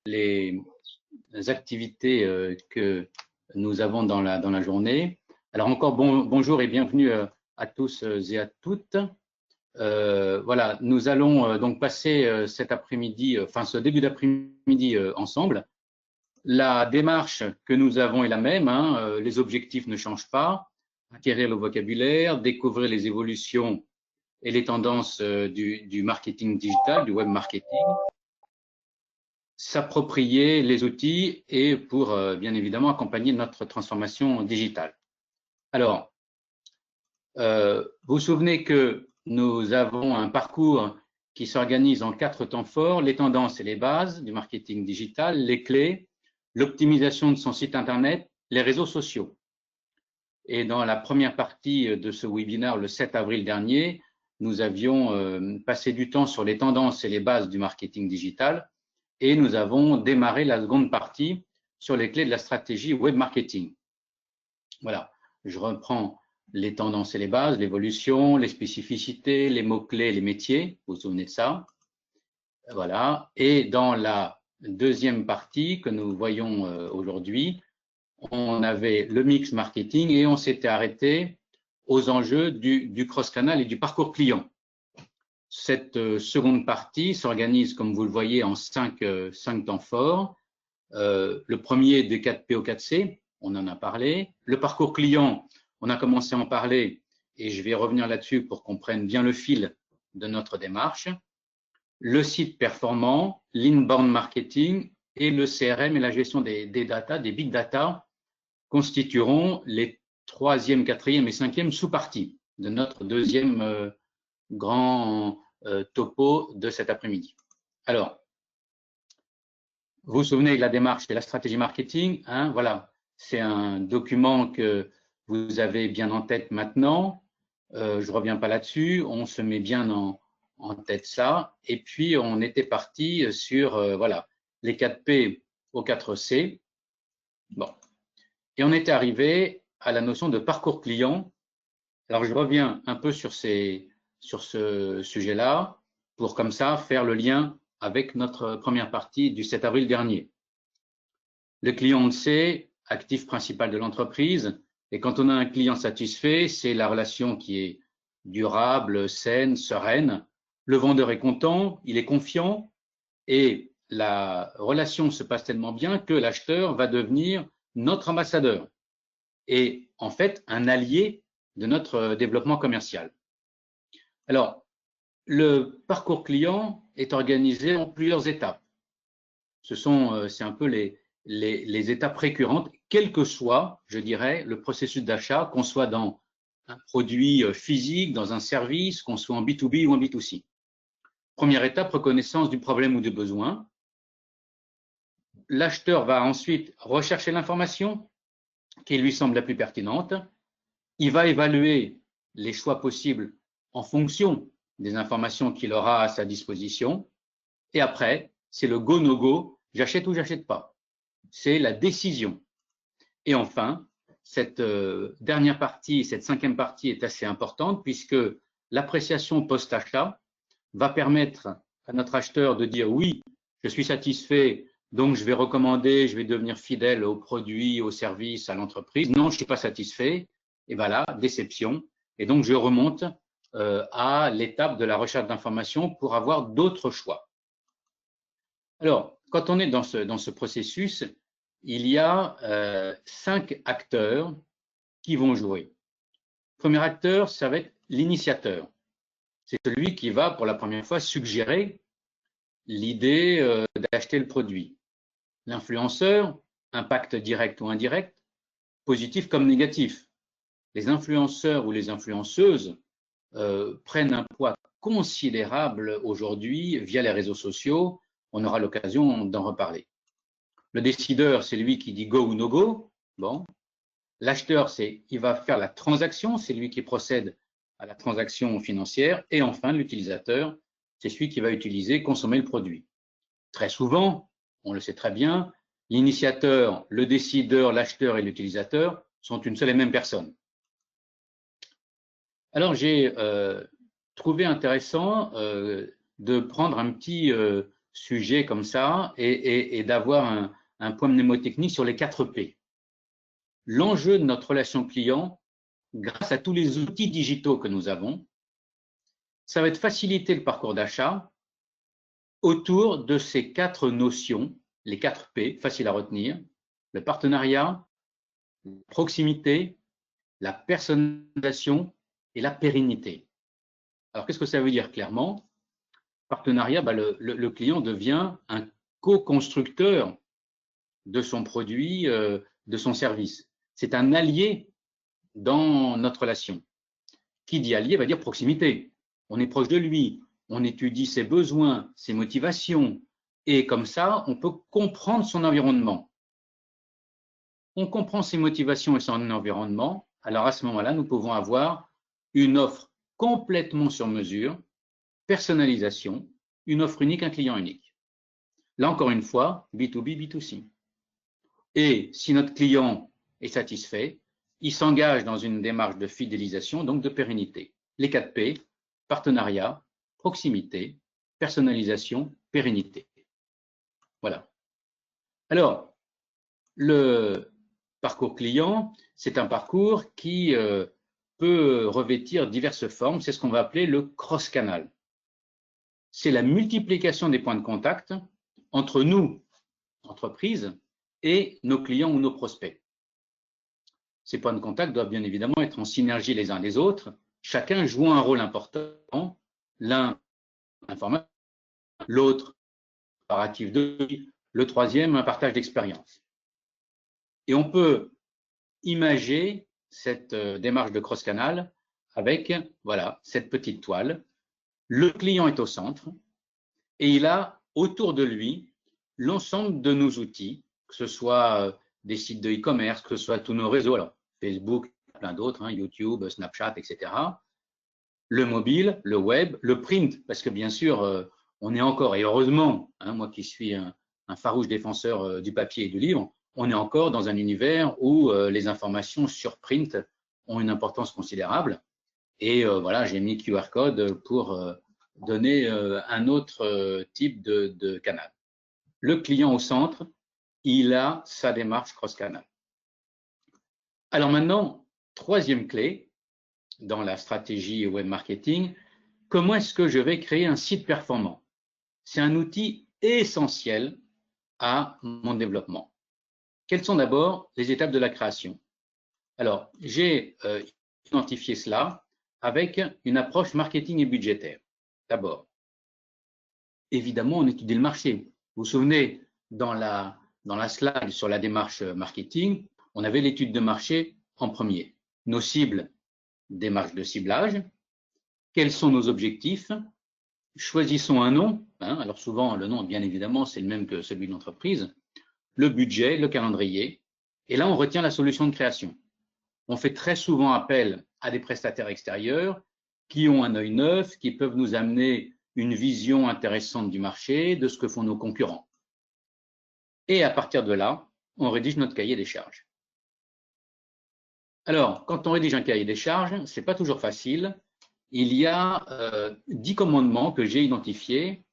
les activités que nous avons dans la journée. Alors encore bonjour et bienvenue à tous et à toutes. Voilà, nous allons donc passer cet après-midi, enfin ce début d'après-midi ensemble. La démarche que nous avons est la même, hein, les objectifs ne changent pas. Acquérir le vocabulaire, découvrir les évolutions et les tendances du marketing digital, du web marketing, s'approprier les outils et pour bien évidemment accompagner notre transformation digitale. Alors, vous vous souvenez que nous avons un parcours qui s'organise en 4 temps forts: les tendances et les bases du marketing digital, les clés, l'optimisation de son site internet, les réseaux sociaux. Et dans la première partie de ce webinaire, le 7 avril dernier, nous avions passé du temps sur les tendances et les bases du marketing digital et nous avons démarré la seconde partie sur les clés de la stratégie web marketing. Voilà, je reprends les tendances et les bases, l'évolution, les spécificités, les mots-clés, les métiers, vous vous souvenez de ça? Voilà, et dans la deuxième partie que nous voyons aujourd'hui, on avait le mix marketing et on s'était arrêté aux enjeux du cross-canal et du parcours client. Cette seconde partie s'organise, comme vous le voyez, en 5 temps forts. Le premier des 4P au 4C, on en a parlé. Le parcours client, on a commencé à en parler et je vais revenir là-dessus pour qu'on prenne bien le fil de notre démarche. Le site performant, l'inbound marketing et le CRM et la gestion des data, des big data, constitueront les 3e, 4e et 5e sous-parties de notre deuxième grand topo de cet après-midi. Alors, vous vous souvenez de la démarche de la stratégie marketing, hein, voilà, c'est un document que vous avez bien en tête maintenant. Je ne reviens pas là-dessus, on se met bien en tête ça. Et puis, on était parti sur voilà, les 4P aux 4C. Bon. Et on était arrivé à la notion de parcours client. Alors, je reviens un peu sur ce sujet-là pour comme ça faire le lien avec notre première partie du 7 avril dernier. Le client, on le sait, actif principal de l'entreprise. Et quand on a un client satisfait, c'est la relation qui est durable, saine, sereine. Le vendeur est content, il est confiant et la relation se passe tellement bien que l'acheteur va devenir notre ambassadeur et en fait un allié de notre développement commercial. Alors, le parcours client est organisé en plusieurs étapes. C'est un peu les étapes récurrentes, quel que soit, je dirais, le processus d'achat, qu'on soit dans un produit physique, dans un service, qu'on soit en B2B ou en B2C. Première étape, reconnaissance du problème ou du besoin. L'acheteur va ensuite rechercher l'information qui lui semble la plus pertinente. Il va évaluer les choix possibles en fonction des informations qu'il aura à sa disposition. Et après, c'est le go, no go, j'achète ou j'achète pas. C'est la décision. Et enfin, cette dernière partie, cette 5e partie est assez importante puisque l'appréciation post-achat va permettre à notre acheteur de dire oui, je suis satisfait, donc je vais recommander, je vais devenir fidèle au produit, au service, à l'entreprise. Non, je ne suis pas satisfait. Et voilà, déception. Et donc, je remonte à l'étape de la recherche d'informations pour avoir d'autres choix. Alors, quand on est dans ce processus, il y a 5 acteurs qui vont jouer. Le premier acteur, ça va être l'initiateur. C'est celui qui va pour la première fois suggérer l'idée d'acheter le produit. L'influenceur, impact direct ou indirect, positif comme négatif. Les influenceurs ou les influenceuses prennent un poids considérable aujourd'hui via les réseaux sociaux. On aura l'occasion d'en reparler. Le décideur, c'est lui qui dit go ou no go. Bon. L'acheteur, il va faire la transaction, c'est lui qui procède à la transaction financière. Et enfin, l'utilisateur, c'est celui qui va utiliser, consommer le produit. Très souvent, on le sait très bien, l'initiateur, le décideur, l'acheteur et l'utilisateur sont une seule et même personne. Alors, j'ai trouvé intéressant de prendre un petit sujets comme ça et d'avoir un point mnémotechnique sur les 4 P. L'enjeu de notre relation client, grâce à tous les outils digitaux que nous avons, ça va être faciliter le parcours d'achat autour de ces 4 notions, les 4 P, faciles à retenir, le partenariat, la proximité, la personnalisation et la pérennité. Alors, qu'est-ce que ça veut dire clairement? Partenariat, le client devient un co-constructeur de son produit, de son service. C'est un allié dans notre relation. Qui dit allié va dire proximité. On est proche de lui, on étudie ses besoins, ses motivations, et comme ça, on peut comprendre son environnement. On comprend ses motivations et son environnement, alors à ce moment-là, nous pouvons avoir une offre complètement sur mesure, personnalisation, une offre unique, un client unique. Là, encore une fois, B2B, B2C. Et si notre client est satisfait, il s'engage dans une démarche de fidélisation, donc de pérennité. Les 4 P, partenariat, proximité, personnalisation, pérennité. Voilà. Alors, le parcours client, c'est un parcours qui peut revêtir diverses formes. C'est ce qu'on va appeler le cross-canal. C'est la multiplication des points de contact entre nous, entreprise, et nos clients ou nos prospects. Ces points de contact doivent bien évidemment être en synergie les uns les autres, chacun jouant un rôle important, l'un informatif, l'autre comparatif de lui, le troisième un partage d'expérience. Et on peut imager cette démarche de cross-canal avec voilà, cette petite toile. Le client est au centre et il a autour de lui l'ensemble de nos outils, que ce soit des sites de e-commerce, que ce soit tous nos réseaux, alors Facebook, plein d'autres, hein, YouTube, Snapchat, etc. Le mobile, le web, le print, parce que bien sûr, on est encore, et heureusement, hein, moi qui suis un farouche défenseur du papier et du livre, on est encore dans un univers où les informations sur print ont une importance considérable. Et voilà, j'ai mis QR code pour donner un autre type de canal. Le client au centre, il a sa démarche cross-canal. Alors maintenant, troisième clé dans la stratégie web marketing, comment est-ce que je vais créer un site performant? C'est un outil essentiel à mon développement. Quelles sont d'abord les étapes de la création? Alors, j'ai identifié cela avec une approche marketing et budgétaire. D'abord, évidemment, on étudie le marché. Vous vous souvenez, dans la slide sur la démarche marketing, on avait l'étude de marché en premier. Nos cibles, démarche de ciblage. Quels sont nos objectifs? Choisissons un nom. Hein, alors souvent, le nom, bien évidemment, c'est le même que celui de l'entreprise. Le budget, le calendrier. Et là, on retient la solution de création. On fait très souvent appel à des prestataires extérieurs qui ont un œil neuf, qui peuvent nous amener une vision intéressante du marché, de ce que font nos concurrents. Et à partir de là, on rédige notre cahier des charges. Alors, quand on rédige un cahier des charges, ce n'est pas toujours facile. Il y a 10 commandements que j'ai identifiés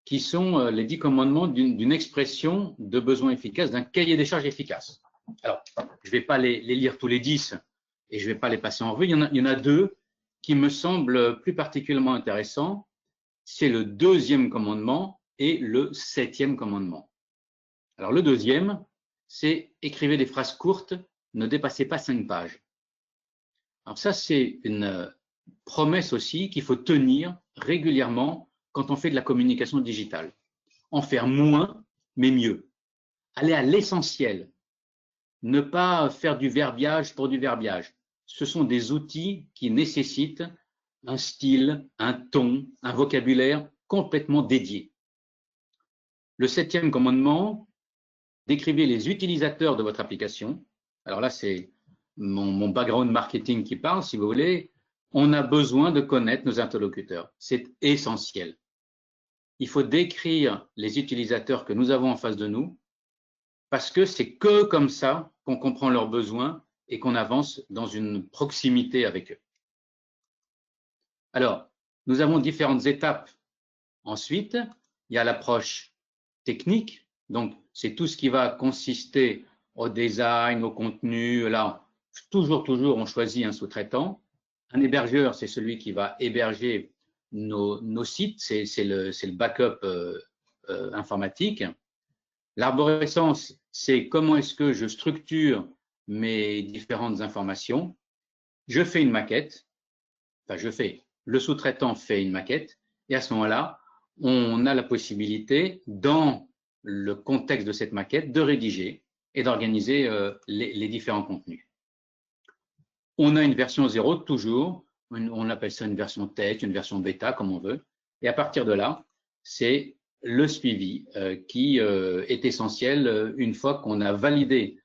qui sont les 10 commandements d'une expression de besoin efficace, d'un cahier des charges efficace. Alors, je ne vais pas les lire tous les 10 et je ne vais pas les passer en revue. Il y en a 2 qui me semblent plus particulièrement intéressants. C'est le 2e commandement et le 7e commandement. Alors, le 2e, c'est écrivez des phrases courtes, ne dépassez pas 5 pages. Alors ça, c'est une promesse aussi qu'il faut tenir régulièrement quand on fait de la communication digitale. En faire moins, mais mieux. Aller à l'essentiel. Ne pas faire du verbiage pour du verbiage. Ce sont des outils qui nécessitent un style, un ton, un vocabulaire complètement dédié. Le 7e commandement, décrivez les utilisateurs de votre application. Alors là, c'est mon background marketing qui parle, si vous voulez. On a besoin de connaître nos interlocuteurs. C'est essentiel. Il faut décrire les utilisateurs que nous avons en face de nous parce que c'est que comme ça qu'on comprend leurs besoins et qu'on avance dans une proximité avec eux. Alors, nous avons différentes étapes. Ensuite, il y a l'approche technique. Donc, c'est tout ce qui va consister au design, au contenu. Là, toujours, on choisit un sous-traitant. Un hébergeur, c'est celui qui va héberger nos sites, c'est le backup informatique. L'arborescence, c'est comment est-ce que je structure mes différentes informations. Je fais une maquette, le sous-traitant fait une maquette, et à ce moment-là, on a la possibilité, dans le contexte de cette maquette, de rédiger et d'organiser les différents contenus. On a une version 0 toujours, on appelle ça une version test, une version bêta, comme on veut, et à partir de là, c'est le suivi qui est essentiel. Une fois qu'on a validé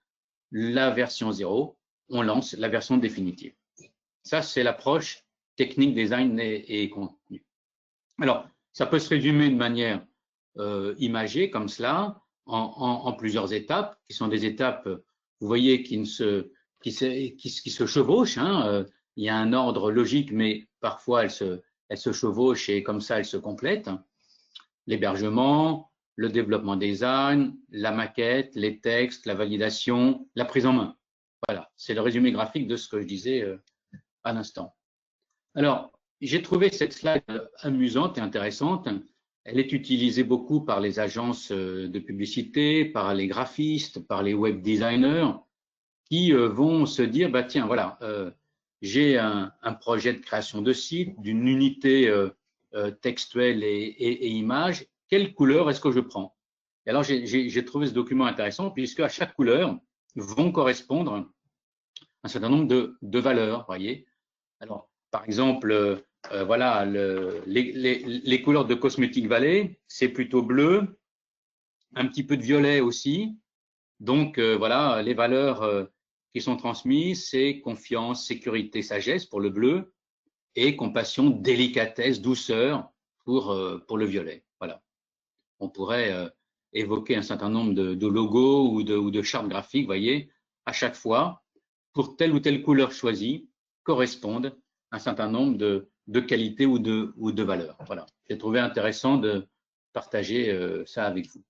la version 0, on lance la version définitive. Ça, c'est l'approche technique, design et contenu. Alors, ça peut se résumer de manière imagée, comme cela, en plusieurs étapes, qui sont des étapes, vous voyez, qui se chevauchent. Hein. Il y a un ordre logique, mais parfois elles se chevauchent et comme ça, elles se complètent. L'hébergement, le développement design, la maquette, les textes, la validation, la prise en main. Voilà, c'est le résumé graphique de ce que je disais à l'instant. Alors, j'ai trouvé cette slide amusante et intéressante. Elle est utilisée beaucoup par les agences de publicité, par les graphistes, par les web designers, qui vont se dire, bah tiens, voilà, j'ai un projet de création de site, d'une unité textuelle et image. Quelle couleur est-ce que je prends? Et alors, j'ai trouvé ce document intéressant, puisque à chaque couleur vont correspondre un certain nombre de valeurs, voyez. Alors, par exemple, voilà, les couleurs de Cosmetic Valley, c'est plutôt bleu, un petit peu de violet aussi. Donc, voilà, les valeurs qui sont transmises, c'est confiance, sécurité, sagesse pour le bleu et compassion, délicatesse, douceur pour le violet. Voilà. On pourrait évoquer un certain nombre de logos ou de chartes graphiques, voyez, à chaque fois, pour telle ou telle couleur choisie, correspondent un certain nombre de qualités ou de valeurs. Voilà. J'ai trouvé intéressant de partager ça avec vous.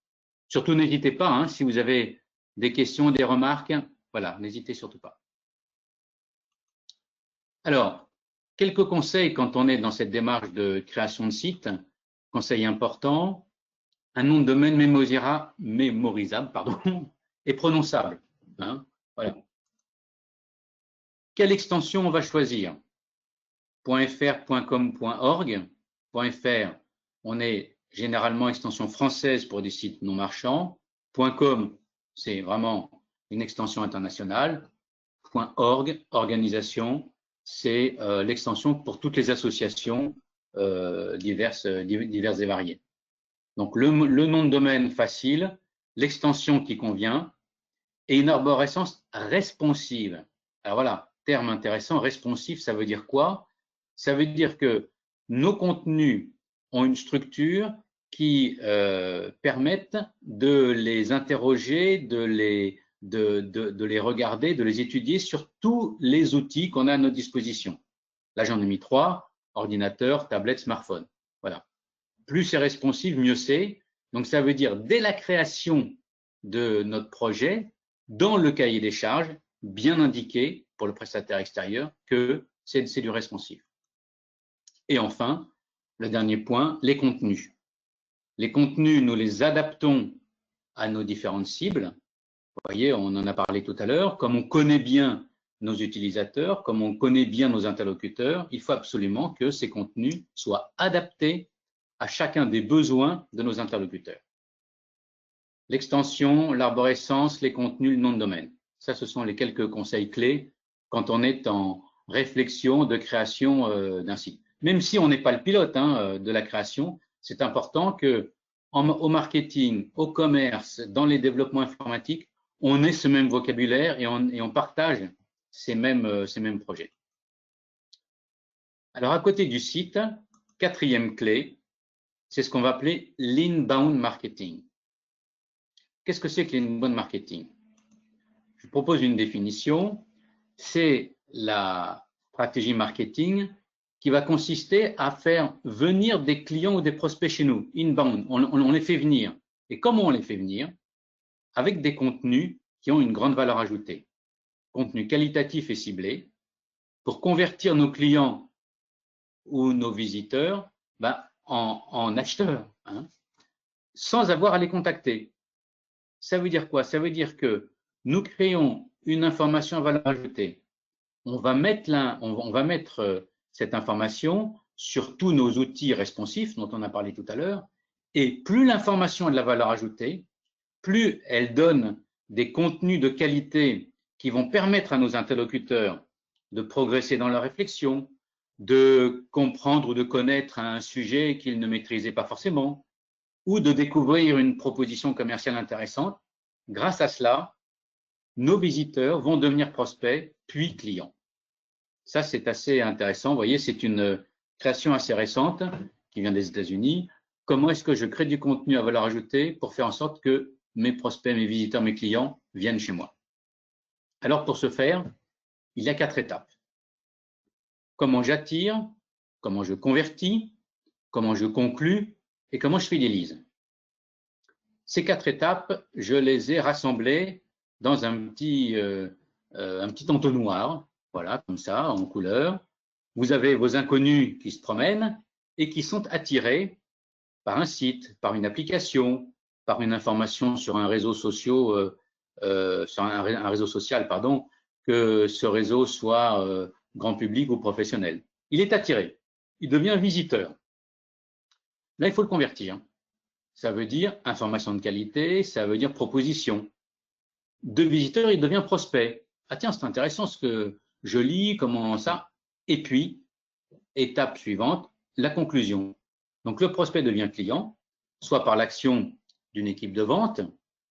Surtout, n'hésitez pas, hein, si vous avez des questions, des remarques, voilà, n'hésitez surtout pas. Alors, quelques conseils quand on est dans cette démarche de création de site. Conseil important, un nom de domaine mémorisable et prononçable. Hein, voilà. Quelle extension on va choisir? .fr, .com, .org. .fr, on est généralement extension française pour des sites non marchands. .com, c'est vraiment une extension internationale. .org, organisation, c'est l'extension pour toutes les associations diverses et variées. Donc, le nom de domaine facile, l'extension qui convient et une arborescence responsive. Alors voilà, terme intéressant, responsive, ça veut dire quoi? Ça veut dire que nos contenus ont une structure qui permettent de les interroger, de les regarder, de les étudier sur tous les outils qu'on a à notre disposition. Là, j'en ai mis 3, ordinateur, tablette, smartphone. Voilà. Plus c'est responsive, mieux c'est. Donc, ça veut dire dès la création de notre projet, dans le cahier des charges, bien indiqué pour le prestataire extérieur que c'est du responsive. Et enfin, le dernier point, les contenus. Les contenus, nous les adaptons à nos différentes cibles. Vous voyez, on en a parlé tout à l'heure. Comme on connaît bien nos utilisateurs, comme on connaît bien nos interlocuteurs, il faut absolument que ces contenus soient adaptés à chacun des besoins de nos interlocuteurs. L'extension, l'arborescence, les contenus, le nom de domaine. Ça, ce sont les quelques conseils clés quand on est en réflexion de création d'un site. Même si on n'est pas le pilote de la création, c'est important que au marketing, au commerce, dans les développements informatiques, on ait ce même vocabulaire et on partage ces mêmes projets. Alors, à côté du site, quatrième clé, c'est ce qu'on va appeler l'inbound marketing. Qu'est-ce que c'est que l'inbound marketing? Je propose une définition. C'est la stratégie marketing qui va consister à faire venir des clients ou des prospects chez nous, inbound. On les fait venir. Et comment on les fait venir? Avec des contenus qui ont une grande valeur ajoutée. Contenus qualitatifs et ciblés pour convertir nos clients ou nos visiteurs en acheteurs, hein, sans avoir à les contacter. Ça veut dire quoi? Ça veut dire que nous créons une information à valeur ajoutée. On va mettre cette information sur tous nos outils responsifs dont on a parlé tout à l'heure. Et plus l'information a de la valeur ajoutée, plus elle donne des contenus de qualité qui vont permettre à nos interlocuteurs de progresser dans leur réflexion, de comprendre ou de connaître un sujet qu'ils ne maîtrisaient pas forcément, ou de découvrir une proposition commerciale intéressante. Grâce à cela, nos visiteurs vont devenir prospects, puis clients. Ça, c'est assez intéressant. Vous voyez, c'est une création assez récente qui vient des États-Unis. Comment est-ce que je crée du contenu à valeur ajoutée pour faire en sorte que mes prospects, mes visiteurs, mes clients viennent chez moi? Alors, pour ce faire, il y a 4 étapes. Comment j'attire, comment je convertis, comment je conclus et comment je fidélise. Ces 4 étapes, je les ai rassemblées dans un petit entonnoir, voilà, comme ça, en couleur. Vous avez vos inconnus qui se promènent et qui sont attirés par un site, par une application, par une information sur un réseau social, pardon, que ce réseau soit grand public ou professionnel. Il est attiré, il devient visiteur. Là, il faut le convertir. Ça veut dire information de qualité, ça veut dire proposition. De visiteur, il devient prospect. Ah tiens, c'est intéressant ce que je lis, comment ça. Et puis, étape suivante, la conclusion. Donc, le prospect devient client, soit par l'action d'une équipe de vente,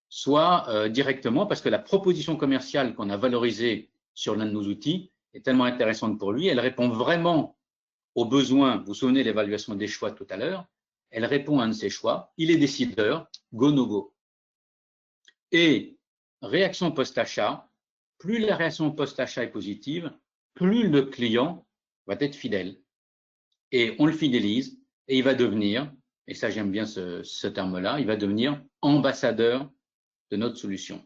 soit directement parce que la proposition commerciale qu'on a valorisée sur l'un de nos outils est tellement intéressante pour lui, elle répond vraiment aux besoins. Vous vous souvenez de l'évaluation des choix tout à l'heure, elle répond à un de ses choix, il est décideur, go no go. Et réaction post-achat, plus la réaction post-achat est positive, plus le client va être fidèle. Et on le fidélise et il va devenir, et ça j'aime bien ce terme-là, il va devenir ambassadeur de notre solution.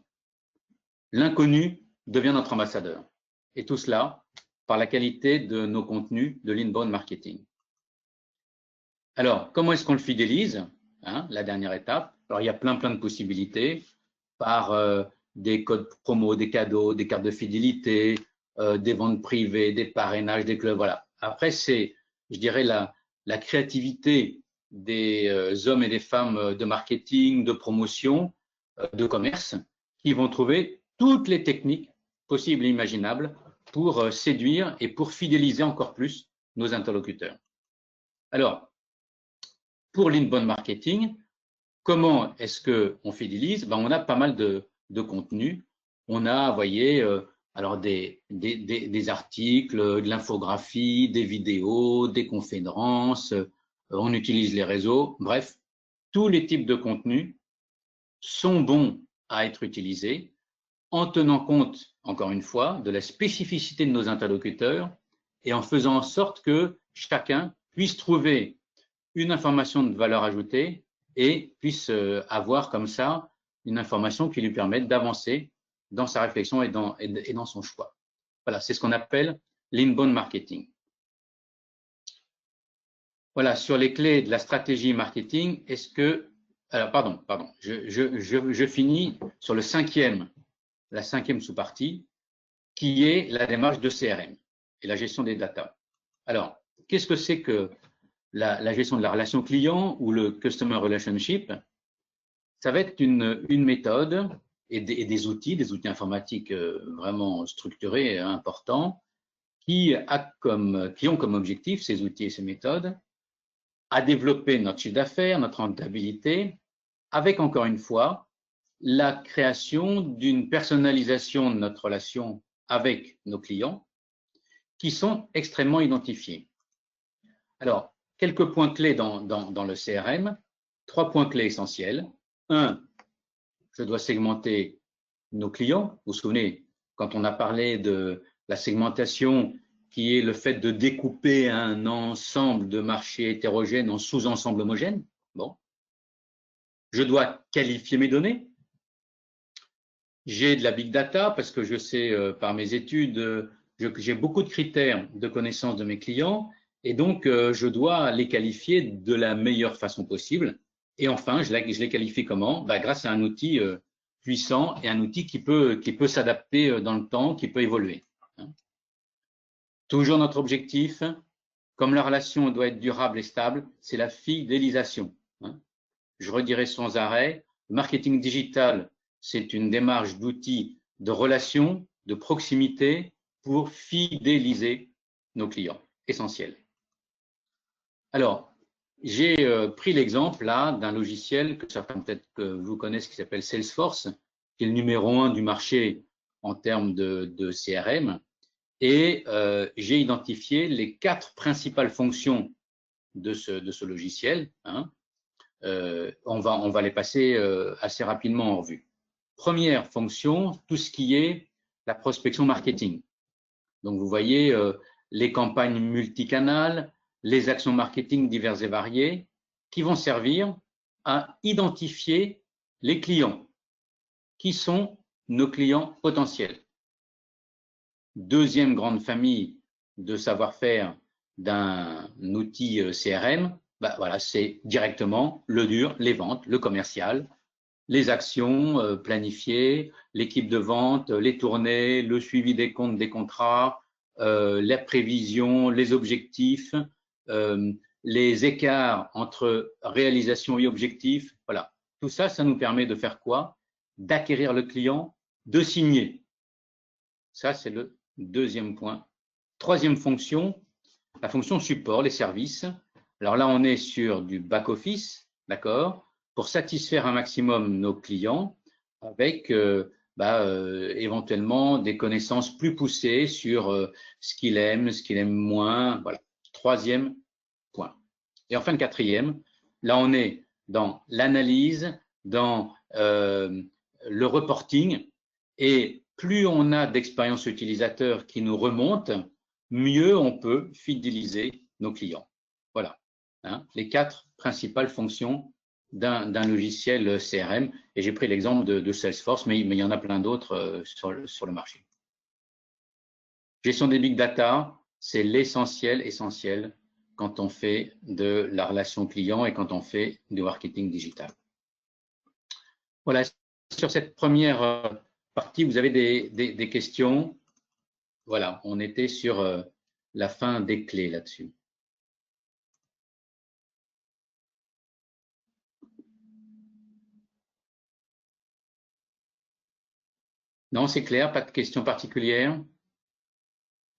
L'inconnu devient notre ambassadeur. Et tout cela par la qualité de nos contenus de l'inbound marketing. Alors, comment est-ce qu'on le fidélise, hein, la dernière étape? Alors, il y a plein de possibilités par des codes promo, des cadeaux, des cartes de fidélité, des ventes privées, des parrainages, des clubs, voilà. Après, c'est, je dirais, la créativité des hommes et des femmes de marketing, de promotion, de commerce, qui vont trouver toutes les techniques possibles et imaginables pour séduire et pour fidéliser encore plus nos interlocuteurs. Alors, pour l'inbound marketing, comment est-ce qu'on fidélise? Ben, on a pas mal de contenu. On a, vous voyez, alors des articles, de l'infographie, des vidéos, des conférences, on utilise les réseaux. Bref, tous les types de contenus sont bons à être utilisés en tenant compte, encore une fois, de la spécificité de nos interlocuteurs et en faisant en sorte que chacun puisse trouver une information de valeur ajoutée et puisse avoir comme ça une information qui lui permette d'avancer dans sa réflexion et dans son choix. Voilà, c'est ce qu'on appelle l'inbound marketing. Voilà, sur les clés de la stratégie marketing, est-ce que… Alors, pardon, je finis sur la cinquième sous-partie, qui est la démarche de CRM et la gestion des data. Alors, qu'est-ce que c'est que la gestion de la relation client ou le Customer Relationship? Ça va être une méthode et des outils informatiques vraiment structurés et importants qui ont comme objectif, ces outils et ces méthodes, à développer notre chiffre d'affaires, notre rentabilité, avec encore une fois la création d'une personnalisation de notre relation avec nos clients qui sont extrêmement identifiés. Alors, quelques points clés dans le CRM, 3 points clés essentiels. 1, je dois segmenter nos clients. Vous vous souvenez, quand on a parlé de la segmentation, qui est le fait de découper un ensemble de marchés hétérogènes en sous-ensembles homogènes. Bon. Je dois qualifier mes données. J'ai de la big data parce que je sais par mes études, j'ai beaucoup de critères de connaissance de mes clients et donc je dois les qualifier de la meilleure façon possible. Et enfin, je les qualifie comment? Grâce à un outil puissant et un outil qui peut s'adapter dans le temps, qui peut évoluer. Toujours notre objectif, comme la relation doit être durable et stable, c'est la fidélisation. Je redirai sans arrêt, le marketing digital, c'est une démarche d'outils de relation, de proximité pour fidéliser nos clients, essentiel. Alors, j'ai pris l'exemple là d'un logiciel que certains peut-être que vous connaissez qui s'appelle Salesforce, qui est le numéro 1 du marché en termes de CRM. Et j'ai identifié les 4 principales fonctions de ce logiciel. On va les passer assez rapidement en revue. Première fonction, tout ce qui est la prospection marketing. Donc vous voyez les campagnes multicanales, les actions marketing diverses et variées qui vont servir à identifier les clients qui sont nos clients potentiels. Deuxième grande famille de savoir-faire d'un outil CRM, voilà, c'est directement le dur, les ventes, le commercial, les actions planifiées, l'équipe de vente, les tournées, le suivi des comptes, des contrats, la prévision, les objectifs, les écarts entre réalisation et objectif. Voilà, tout ça, ça nous permet de faire quoi? D'acquérir le client, de signer. Ça, c'est le deuxième point. Troisième fonction, la fonction support, les services. Alors là, on est sur du back-office, d'accord, pour satisfaire un maximum nos clients avec éventuellement des connaissances plus poussées sur ce qu'il aime moins. Voilà, troisième point. Et enfin, le quatrième, là, on est dans l'analyse, dans le reporting et plus on a d'expérience utilisateur qui nous remonte, mieux on peut fidéliser nos clients. Voilà, les 4 principales fonctions d'un logiciel CRM. Et j'ai pris l'exemple de Salesforce, mais il y en a plein d'autres sur le marché. Gestion des big data, c'est l'essentiel, essentiel quand on fait de la relation client et quand on fait du marketing digital. Voilà, sur cette première partie, vous avez des questions. Voilà, on était sur la fin des clés là-dessus. Non, c'est clair, pas de questions particulières.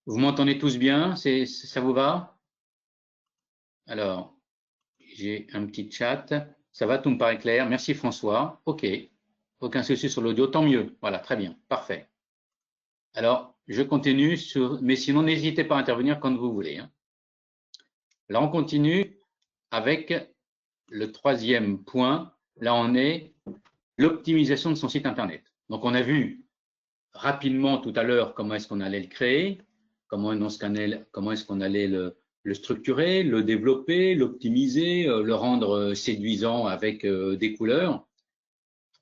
Vous m'entendez tous bien? Ça vous va? Alors, j'ai un petit chat. Ça va, tout me paraît clair. Merci François. OK. Aucun souci sur l'audio, tant mieux. Voilà, très bien, parfait. Alors, je continue, mais sinon, n'hésitez pas à intervenir quand vous voulez. Là, on continue avec le troisième point. Là, on est l'optimisation de son site Internet. Donc, on a vu rapidement tout à l'heure comment est-ce qu'on allait le créer, comment est-ce qu'on allait le structurer, le développer, l'optimiser, le rendre séduisant avec des couleurs.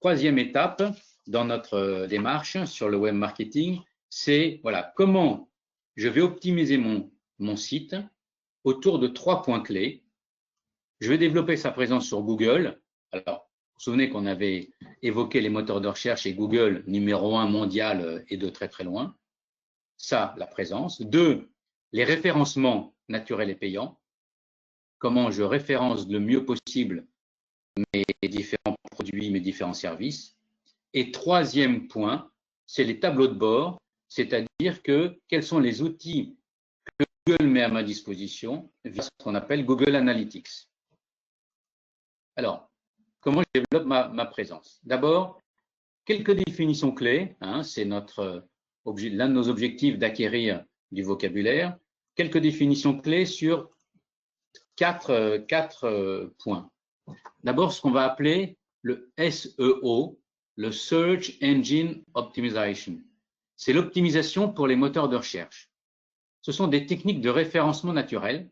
Troisième étape dans notre démarche sur le web marketing, c'est voilà, comment je vais optimiser mon site autour de 3 points clés. Je vais développer sa présence sur Google. Alors, vous vous souvenez qu'on avait évoqué les moteurs de recherche et Google, numéro 1 mondial et de très très loin. Ça, la présence. 2, les référencements naturels et payants. Comment je référence le mieux possible mes différents produits, mes différents services. Et troisième point, c'est les tableaux de bord, c'est-à-dire que quels sont les outils que Google met à ma disposition via ce qu'on appelle Google Analytics. Alors, comment je développe ma présence? D'abord, quelques définitions clés, c'est l'un de nos objectifs d'acquérir du vocabulaire. Quelques définitions clés sur quatre points. D'abord, ce qu'on va appeler le SEO, le Search Engine Optimization. C'est l'optimisation pour les moteurs de recherche. Ce sont des techniques de référencement naturel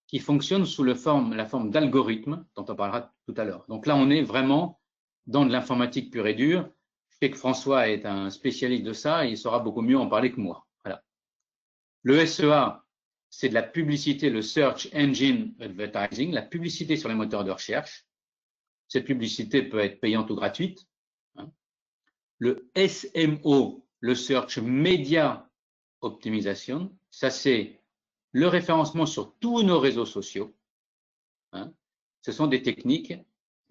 qui fonctionnent sous la forme d'algorithmes, dont on parlera tout à l'heure. Donc là, on est vraiment dans de l'informatique pure et dure. Je sais que François est un spécialiste de ça et il saura beaucoup mieux en parler que moi. Voilà. Le SEA, c'est de la publicité, le Search Engine Advertising, la publicité sur les moteurs de recherche. Cette publicité peut être payante ou gratuite. Le SMO, le Search Media Optimization, ça c'est le référencement sur tous nos réseaux sociaux. Ce sont des techniques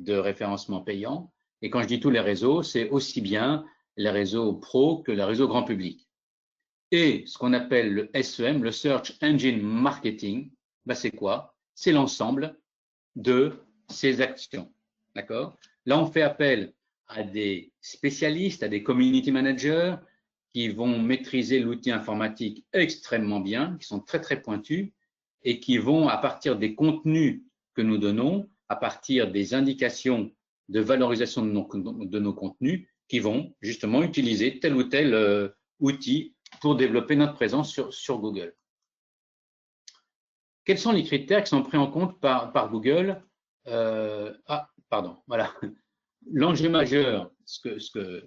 de référencement payant. Et quand je dis tous les réseaux, c'est aussi bien les réseaux pro que les réseaux grand public. Et ce qu'on appelle le SEM, le Search Engine Marketing, ben c'est quoi? C'est l'ensemble de ces actions. D'accord? Là, on fait appel à des spécialistes, à des community managers qui vont maîtriser l'outil informatique extrêmement bien, qui sont très, très pointus et qui vont, à partir des contenus que nous donnons, à partir des indications de valorisation de nos contenus, qui vont justement utiliser tel ou tel outil pour développer notre présence sur Google. Quels sont les critères qui sont pris en compte par Google? Voilà. L'enjeu majeur, ce que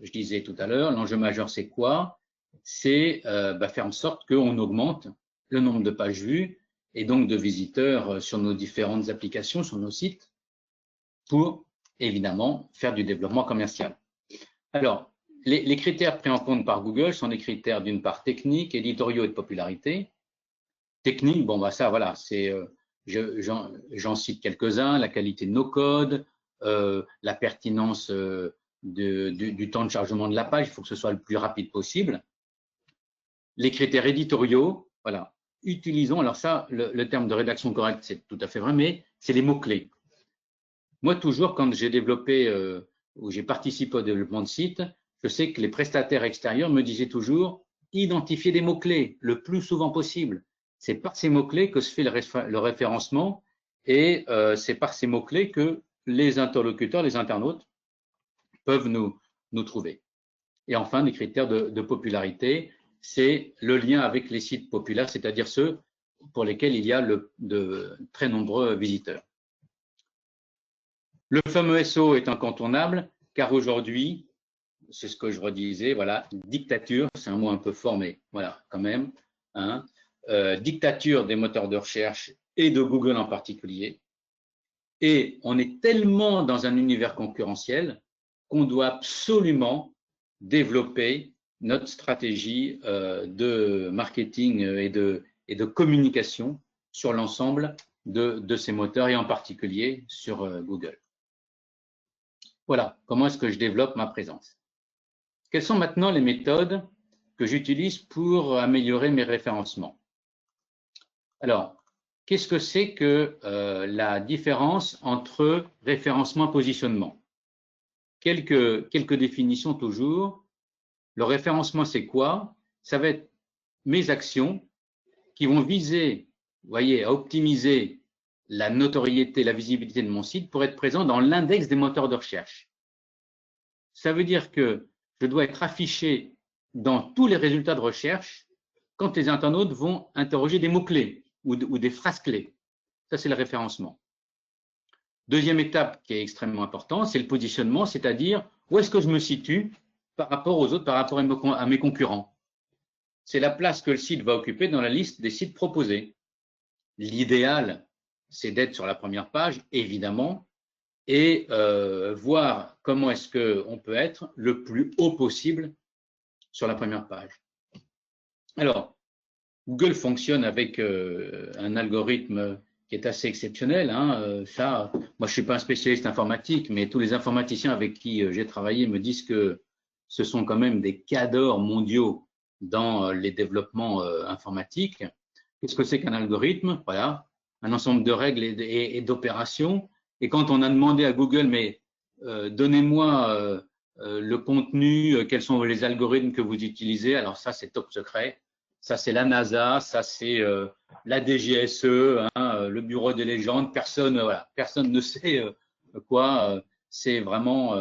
je disais tout à l'heure, l'enjeu majeur, c'est quoi? C'est faire en sorte qu'on augmente le nombre de pages vues et donc de visiteurs sur nos différentes applications, sur nos sites, pour évidemment faire du développement commercial. Alors, les critères pris en compte par Google sont des critères d'une part techniques, éditoriaux et de popularité. Technique, bon, bah ça, voilà, c'est, j'en cite quelques-uns, la qualité de nos codes, la pertinence du temps de chargement de la page, il faut que ce soit le plus rapide possible. Les critères éditoriaux, voilà, utilisons, alors ça, le terme de rédaction correcte, c'est tout à fait vrai, mais c'est les mots-clés. Moi, toujours, quand j'ai développé ou j'ai participé au développement de sites, je sais que les prestataires extérieurs me disaient toujours identifier des mots-clés le plus souvent possible. C'est par ces mots-clés que se fait le référencement et c'est par ces mots-clés que les interlocuteurs, les internautes peuvent nous trouver. Et enfin, des critères de popularité, c'est le lien avec les sites populaires, c'est-à-dire ceux pour lesquels il y a de très nombreux visiteurs. Le fameux SEO est incontournable car aujourd'hui, c'est ce que je redisais, voilà, dictature, c'est un mot un peu fort, mais voilà, quand même, hein, dictature des moteurs de recherche et de Google en particulier. Et on est tellement dans un univers concurrentiel qu'on doit absolument développer notre stratégie de marketing et de communication sur l'ensemble de ces moteurs et en particulier sur Google. Voilà, comment est-ce que je développe ma présence? Quelles sont maintenant les méthodes que j'utilise pour améliorer mes référencements? Alors, qu'est-ce que c'est que la différence entre référencement et positionnement? Quelques définitions toujours. Le référencement, c'est quoi? Ça va être mes actions qui vont viser, vous voyez, à optimiser la notoriété, la visibilité de mon site pour être présent dans l'index des moteurs de recherche. Ça veut dire que je dois être affiché dans tous les résultats de recherche quand les internautes vont interroger des mots-clés ou des phrases clés. Ça, c'est le référencement. Deuxième étape qui est extrêmement importante, c'est le positionnement, c'est-à-dire où est-ce que je me situe par rapport aux autres, par rapport à mes concurrents. C'est la place que le site va occuper dans la liste des sites proposés. L'idéal, c'est d'être sur la première page, évidemment, et voir comment est-ce qu'on peut être le plus haut possible sur la première page. Alors, Google fonctionne avec un algorithme qui est assez exceptionnel. Hein, ça, moi, je suis pas un spécialiste informatique, mais tous les informaticiens avec qui j'ai travaillé me disent que ce sont quand même des cadors mondiaux dans les développements informatiques. Qu'est-ce que c'est qu'un algorithme? Voilà, un ensemble de règles et d'opérations. Et quand on a demandé à Google, mais donnez-moi le contenu, quels sont les algorithmes que vous utilisez, alors ça, c'est top secret. Ça, c'est la NASA, ça, c'est la DGSE, hein, le Bureau des légendes. Personne, voilà, personne ne sait quoi. C'est vraiment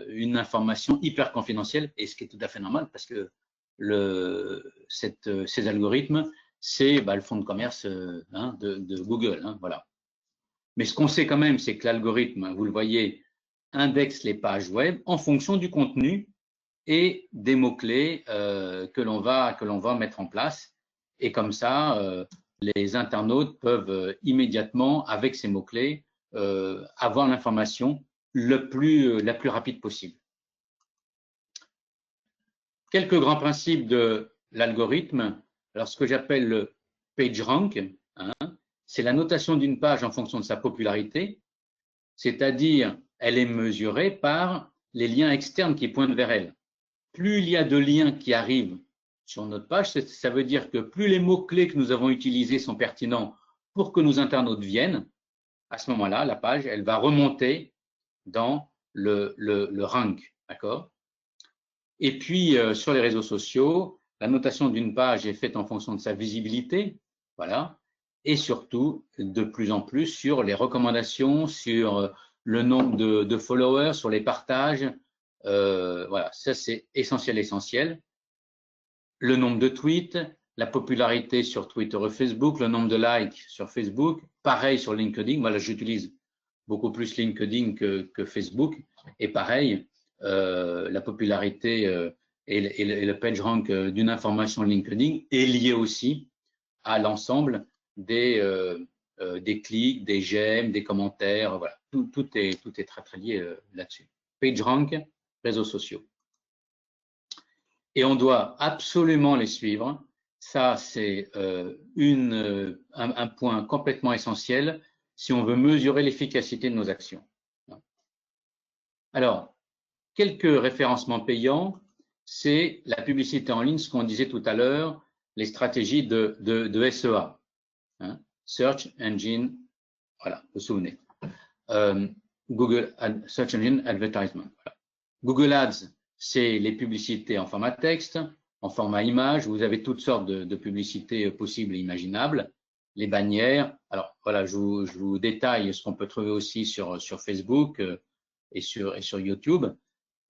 une information hyper confidentielle, et ce qui est tout à fait normal parce que ces algorithmes, c'est le fonds de commerce de Google. Voilà. Mais ce qu'on sait quand même, c'est que l'algorithme, vous le voyez, indexe les pages web en fonction du contenu et des mots-clés que l'on va mettre en place. Et comme ça, les internautes peuvent immédiatement, avec ces mots-clés, avoir l'information la plus rapide possible. Quelques grands principes de l'algorithme. Alors, ce que j'appelle le PageRank, c'est la notation d'une page en fonction de sa popularité, c'est-à-dire elle est mesurée par les liens externes qui pointent vers elle. Plus il y a de liens qui arrivent sur notre page, ça veut dire que plus les mots-clés que nous avons utilisés sont pertinents pour que nos internautes viennent, à ce moment-là, la page, elle va remonter dans le rank, d'accord? Et puis, sur les réseaux sociaux, la notation d'une page est faite en fonction de sa visibilité, voilà, et surtout, de plus en plus, sur les recommandations, sur le nombre de followers, sur les partages, voilà, ça c'est essentiel. Le nombre de tweets, la popularité sur Twitter et Facebook, le nombre de likes sur Facebook, pareil sur LinkedIn. Voilà, j'utilise beaucoup plus LinkedIn que Facebook. Et pareil, la popularité et le PageRank d'une information LinkedIn est lié aussi à l'ensemble des clics, des j'aime, des commentaires. Voilà, tout est très lié là-dessus. PageRank, réseaux sociaux. Et on doit absolument les suivre. Ça, c'est un point complètement essentiel si on veut mesurer l'efficacité de nos actions. Alors, quelques référencements payants, c'est la publicité en ligne, ce qu'on disait tout à l'heure, les stratégies de SEA, Search Engine, voilà, vous vous souvenez, Google Search Engine Advertisement. Voilà. Google Ads, c'est les publicités en format texte, en format image. Vous avez toutes sortes de publicités possibles et imaginables. Les bannières. Alors voilà, je vous détaille ce qu'on peut trouver aussi sur Facebook et sur YouTube.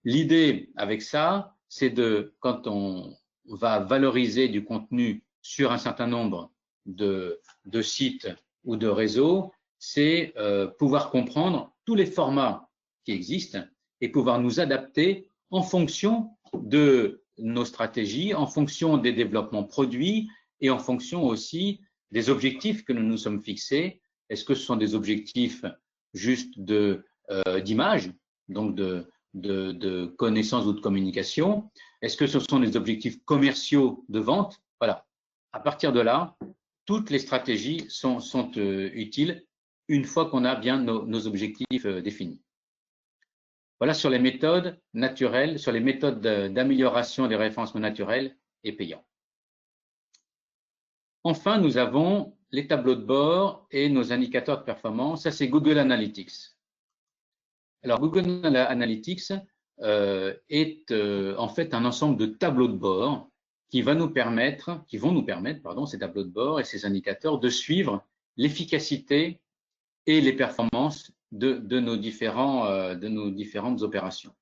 L'idée avec ça, c'est quand on va valoriser du contenu sur un certain nombre de sites ou de réseaux, c'est pouvoir comprendre tous les formats qui existent et pouvoir nous adapter en fonction de nos stratégies, en fonction des développements produits et en fonction aussi des objectifs que nous nous sommes fixés. Est-ce que ce sont des objectifs juste d'image, donc de connaissance ou de communication? Est-ce que ce sont des objectifs commerciaux de vente? Voilà. À partir de là, toutes les stratégies sont utiles une fois qu'on a bien nos objectifs définis. Voilà sur les méthodes naturelles, sur les méthodes d'amélioration des référencements naturels et payants. Enfin, nous avons les tableaux de bord et nos indicateurs de performance. Ça, c'est Google Analytics. Alors, Google Analytics est en fait un ensemble de tableaux de bord qui vont nous permettre, ces tableaux de bord et ces indicateurs, de suivre l'efficacité et les performances de nos différentes opérations.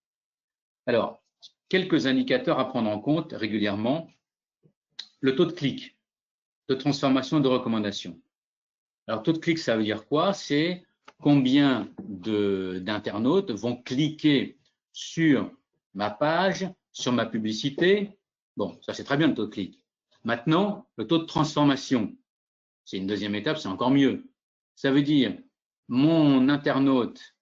Alors, quelques indicateurs à prendre en compte régulièrement. Le taux de clic, de transformation de recommandation. Alors, taux de clic, ça veut dire quoi? C'est combien d'internautes vont cliquer sur ma page, sur ma publicité. Bon, ça c'est très bien le taux de clic. Maintenant, le taux de transformation, c'est une deuxième étape, c'est encore mieux. Ça veut dire, mon internaute,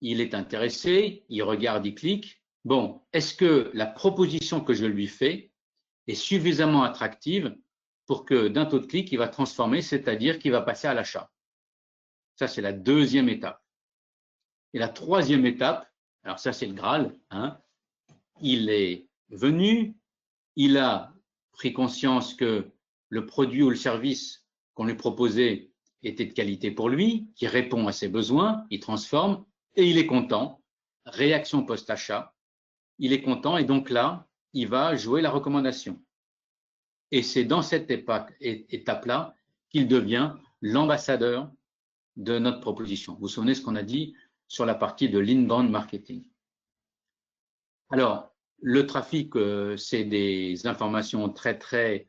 il est intéressé, il regarde, il clique. Bon, est-ce que la proposition que je lui fais est suffisamment attractive pour que d'un taux de clic, il va transformer, c'est-à-dire qu'il va passer à l'achat? Ça, c'est la deuxième étape. Et la troisième étape, alors ça, c'est le Graal, il est venu, il a pris conscience que le produit ou le service qu'on lui proposait était de qualité pour lui, qui répond à ses besoins, il transforme et il est content. Réaction post-achat, il est content et donc là, il va jouer la recommandation. Et c'est dans cette étape-là qu'il devient l'ambassadeur de notre proposition. Vous vous souvenez ce qu'on a dit sur la partie de l'inbound marketing. Alors, le trafic, c'est des informations très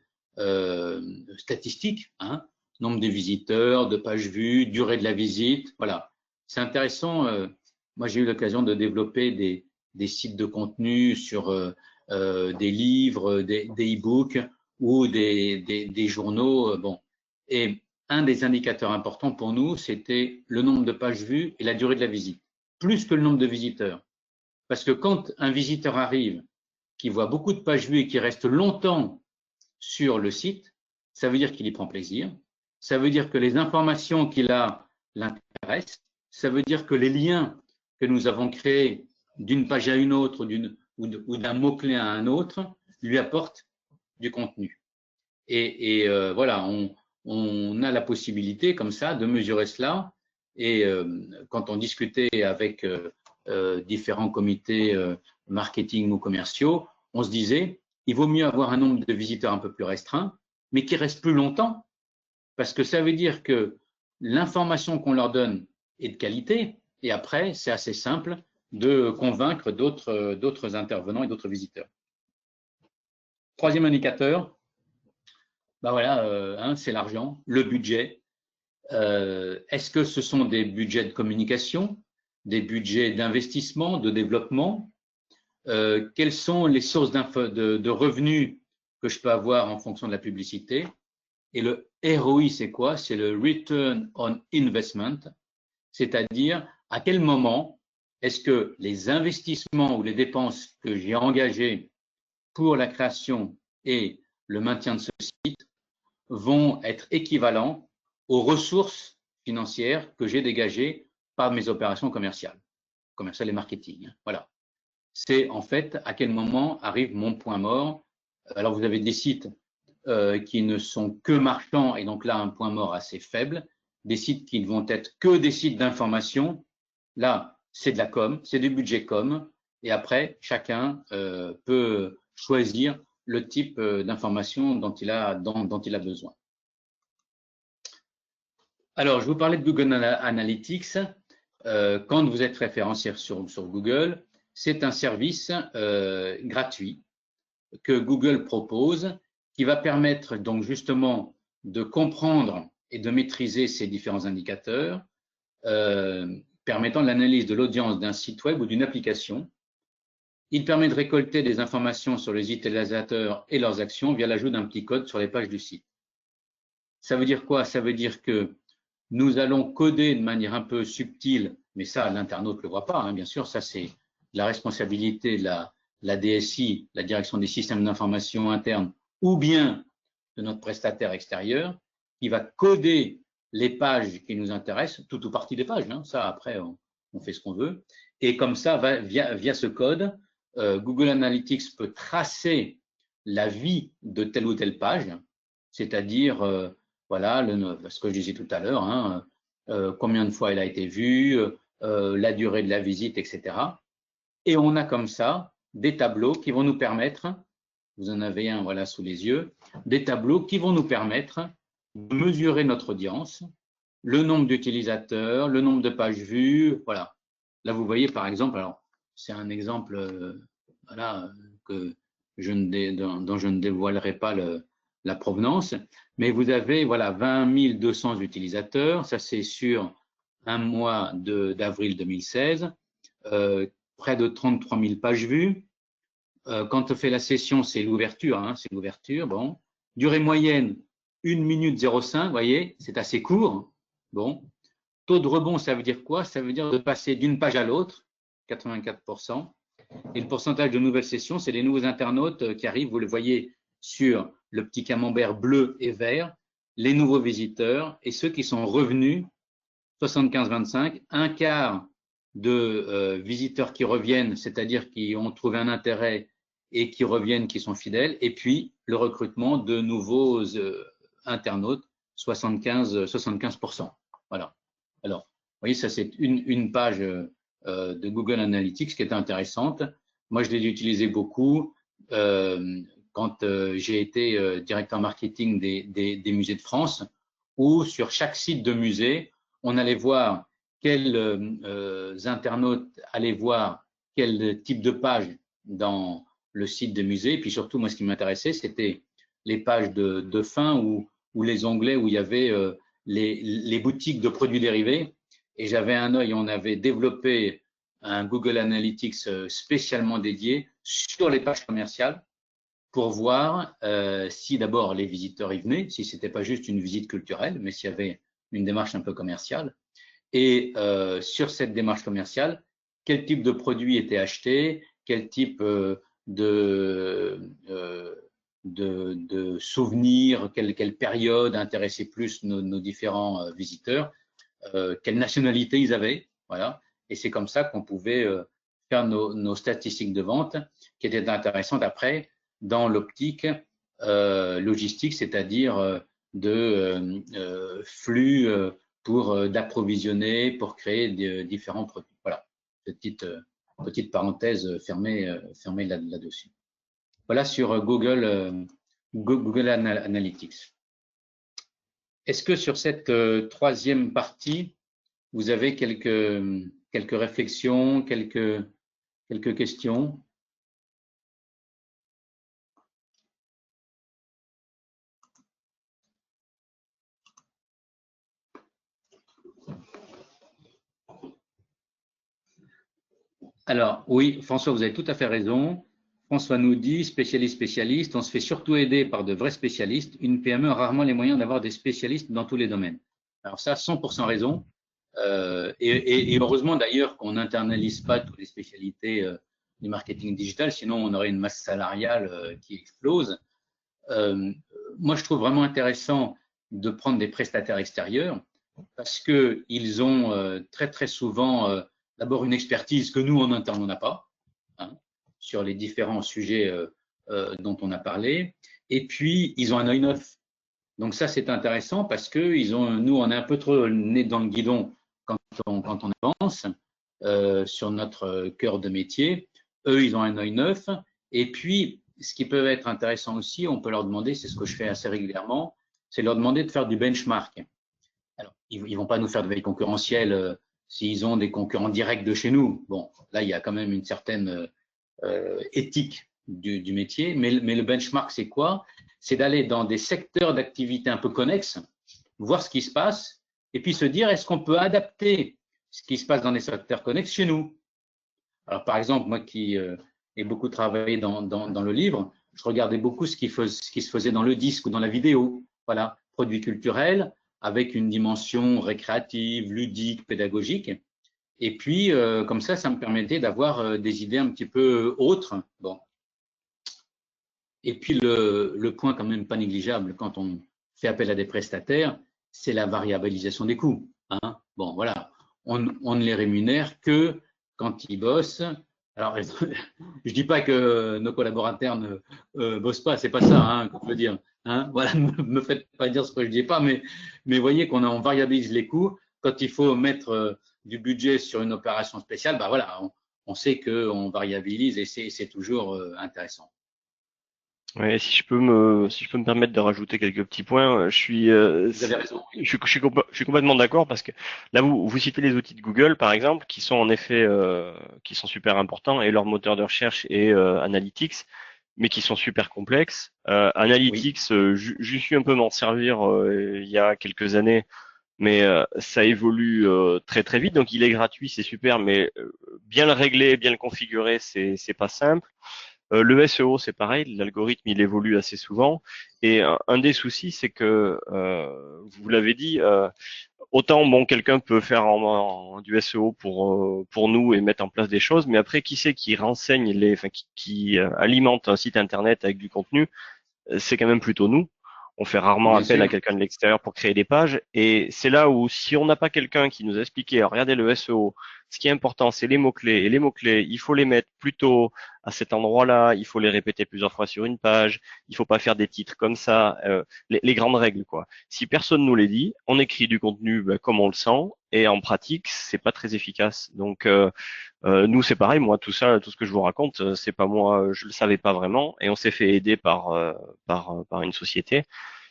statistiques, hein, nombre de visiteurs, de pages vues, durée de la visite, voilà. C'est intéressant. Moi, j'ai eu l'occasion de développer des sites de contenu sur des livres, des e-books ou des journaux. Bon. Et un des indicateurs importants pour nous, c'était le nombre de pages vues et la durée de la visite, plus que le nombre de visiteurs. Parce que quand un visiteur arrive, qui voit beaucoup de pages vues et qui reste longtemps sur le site, ça veut dire qu'il y prend plaisir, ça veut dire que les informations qu'il a l'intéressent, ça veut dire que les liens que nous avons créés d'une page à une autre ou d'un mot-clé à un autre lui apportent du contenu. Et voilà, on a la possibilité comme ça de mesurer cela. Et quand on discutait avec différents comités marketing ou commerciaux, on se disait, il vaut mieux avoir un nombre de visiteurs un peu plus restreint, mais qui restent plus longtemps, parce que ça veut dire que l'information qu'on leur donne est de qualité, et après, c'est assez simple de convaincre d'autres intervenants et d'autres visiteurs. Troisième indicateur, ben voilà, hein, c'est l'argent, le budget. Est-ce que ce sont des budgets de communication, des budgets d'investissement, de développement? Quelles sont les sources de revenus que je peux avoir en fonction de la publicité? Et le ROI, c'est quoi? C'est le Return on Investment, c'est-à-dire à quel moment est-ce que les investissements ou les dépenses que j'ai engagées pour la création et le maintien de ce site vont être équivalents aux ressources financières que j'ai dégagées par mes opérations commerciales et marketing. Voilà. C'est en fait à quel moment arrive mon point mort. Alors vous avez des sites qui ne sont que marchands et donc là un point mort assez faible, des sites qui ne vont être que des sites d'information. Là, c'est de la com, c'est du budget com, et après chacun peut choisir le type d'information dont il a besoin. Alors, je vous parlais de Google Analytics. Quand vous êtes référencié sur Google, c'est un service gratuit que Google propose qui va permettre donc justement de comprendre et de maîtriser ces différents indicateurs, permettant l'analyse de l'audience d'un site web ou d'une application. Il permet de récolter des informations sur les utilisateurs et leurs actions via l'ajout d'un petit code sur les pages du site. Ça veut dire quoi? Ça veut dire que nous allons coder de manière un peu subtile, mais ça, l'internaute ne le voit pas, hein, bien sûr, ça c'est la responsabilité de la DSI, la direction des systèmes d'information interne, ou bien de notre prestataire extérieur, qui va coder les pages qui nous intéressent, tout ou partie des pages, hein, ça après on fait ce qu'on veut, et comme ça, via ce code, Google Analytics peut tracer la vie de telle ou telle page, c'est-à-dire voilà, ce que je disais tout à l'heure, hein, combien de fois elle a été vue, la durée de la visite, etc. Et on a comme ça des tableaux qui vont nous permettre, vous en avez un voilà sous les yeux, des tableaux qui vont nous permettre de mesurer notre audience, le nombre d'utilisateurs, le nombre de pages vues, voilà. Là, vous voyez par exemple, alors c'est un exemple voilà, dont je ne dévoilerai pas la provenance, mais vous avez voilà 20 200 utilisateurs, ça c'est sur un mois d'avril 2016, près de 33 000 pages vues. Quand on fait la session, c'est l'ouverture, hein, c'est l'ouverture. Bon, durée moyenne 1 minute 05, vous voyez, c'est assez court. Bon, taux de rebond, ça veut dire quoi? Ça veut dire de passer d'une page à l'autre, 84%. Et le pourcentage de nouvelles sessions, c'est les nouveaux internautes qui arrivent, vous le voyez sur le petit camembert bleu et vert, les nouveaux visiteurs et ceux qui sont revenus, 75-25, un quart de visiteurs qui reviennent, c'est-à-dire qui ont trouvé un intérêt et qui reviennent, qui sont fidèles, et puis le recrutement de nouveaux internautes, 75%. Voilà. Alors, vous voyez, ça c'est une page de Google Analytics qui est intéressante. Moi, je l'ai utilisé beaucoup quand j'ai été directeur marketing des musées de France, où sur chaque site de musée, on allait voir quels internautes allaient voir quel type de page dans le site de musée. Et puis surtout, moi, ce qui m'intéressait, c'était les pages de fin ou les onglets où il y avait les boutiques de produits dérivés. Et j'avais un œil, on avait développé un Google Analytics spécialement dédié sur les pages commerciales pour voir si d'abord les visiteurs y venaient, si c'était pas juste une visite culturelle, mais s'il y avait une démarche un peu commerciale. Et sur cette démarche commerciale, quel type de produits étaient achetés, quel type de souvenirs, quelle période intéressait plus nos différents visiteurs, quelle nationalité ils avaient, voilà. Et c'est comme ça qu'on pouvait faire nos statistiques de vente qui étaient intéressantes après dans l'optique logistique, c'est-à-dire de flux pour d'approvisionner, pour créer différents produits. Voilà, petite parenthèse fermée là-dessus. Voilà sur Google Analytics. Est-ce que sur cette troisième partie, vous avez quelques réflexions, quelques questions? Alors, oui, François, vous avez tout à fait raison. François nous dit, spécialiste, on se fait surtout aider par de vrais spécialistes. Une PME a rarement les moyens d'avoir des spécialistes dans tous les domaines. Alors ça, 100% raison. Et heureusement d'ailleurs qu'on n'internalise pas toutes les spécialités du marketing digital, sinon on aurait une masse salariale qui explose. Moi, je trouve vraiment intéressant de prendre des prestataires extérieurs parce qu'ils ont très souvent d'abord une expertise que nous en interne on n'a pas, hein, sur les différents sujets dont on a parlé, et puis ils ont un œil neuf. Donc ça c'est intéressant parce que nous on est un peu trop le nez dans le guidon quand on avance sur notre cœur de métier. Eux ils ont un œil neuf, et puis ce qui peut être intéressant aussi, on peut leur demander, c'est ce que je fais assez régulièrement, c'est leur demander de faire du benchmark. Alors, ils ne vont pas nous faire de veille concurrentielle s'ils ont des concurrents directs de chez nous. Bon, là, il y a quand même une certaine éthique du métier. Mais le benchmark, c'est quoi? C'est d'aller dans des secteurs d'activité un peu connexes, voir ce qui se passe, et puis se dire, est-ce qu'on peut adapter ce qui se passe dans les secteurs connexes chez nous? Alors, par exemple, moi qui ai beaucoup travaillé dans le livre, je regardais beaucoup ce qui se faisait dans le disque ou dans la vidéo. Voilà, produits culturels avec une dimension récréative, ludique, pédagogique. Et puis, comme ça me permettait d'avoir des idées un petit peu autres. Bon. Et puis, le point quand même pas négligeable quand on fait appel à des prestataires, c'est la variabilisation des coûts. Hein. Bon, voilà, on ne les rémunère que quand ils bossent. Alors, je dis pas que nos collaborateurs ne bossent pas, c'est pas ça hein, qu'on veut dire. Hein. Voilà, ne me faites pas dire ce que je dis pas, mais voyez on variabilise les coûts. Quand il faut mettre du budget sur une opération spéciale, bah voilà, on sait qu'on variabilise et c'est toujours intéressant. Ouais, si je peux me permettre de rajouter quelques petits points, Vous avez raison. je suis complètement d'accord parce que là vous citez les outils de Google par exemple qui sont en effet qui sont super importants et leur moteur de recherche et Analytics, mais qui sont super complexes. Oui. Analytics, je suis un peu m'en servir il y a quelques années, mais ça évolue très vite, donc il est gratuit, c'est super, mais bien le régler, bien le configurer, c'est pas simple. Le SEO, c'est pareil, l'algorithme, il évolue assez souvent. Et un des soucis, c'est que, vous l'avez dit, autant bon, quelqu'un peut faire du SEO pour nous et mettre en place des choses, mais après, qui c'est qui renseigne enfin, qui alimente un site internet avec du contenu, c'est quand même plutôt nous. On fait rarement Bien appel à sûr. quelqu'un de l'extérieur pour créer des pages. Et c'est là où, si on n'a pas quelqu'un qui nous a expliqué, regardez le SEO, ce qui est important, c'est les mots-clés. Et les mots-clés, il faut les mettre plutôt à cet endroit-là, il faut les répéter plusieurs fois sur une page, il faut pas faire des titres comme ça, les grandes règles, quoi. Si personne nous les dit, on écrit du contenu comme on le sent, et en pratique, c'est pas très efficace. Donc, nous, c'est pareil. Moi, tout ça, tout ce que je vous raconte, c'est pas moi. Je le savais pas vraiment, et on s'est fait aider par une société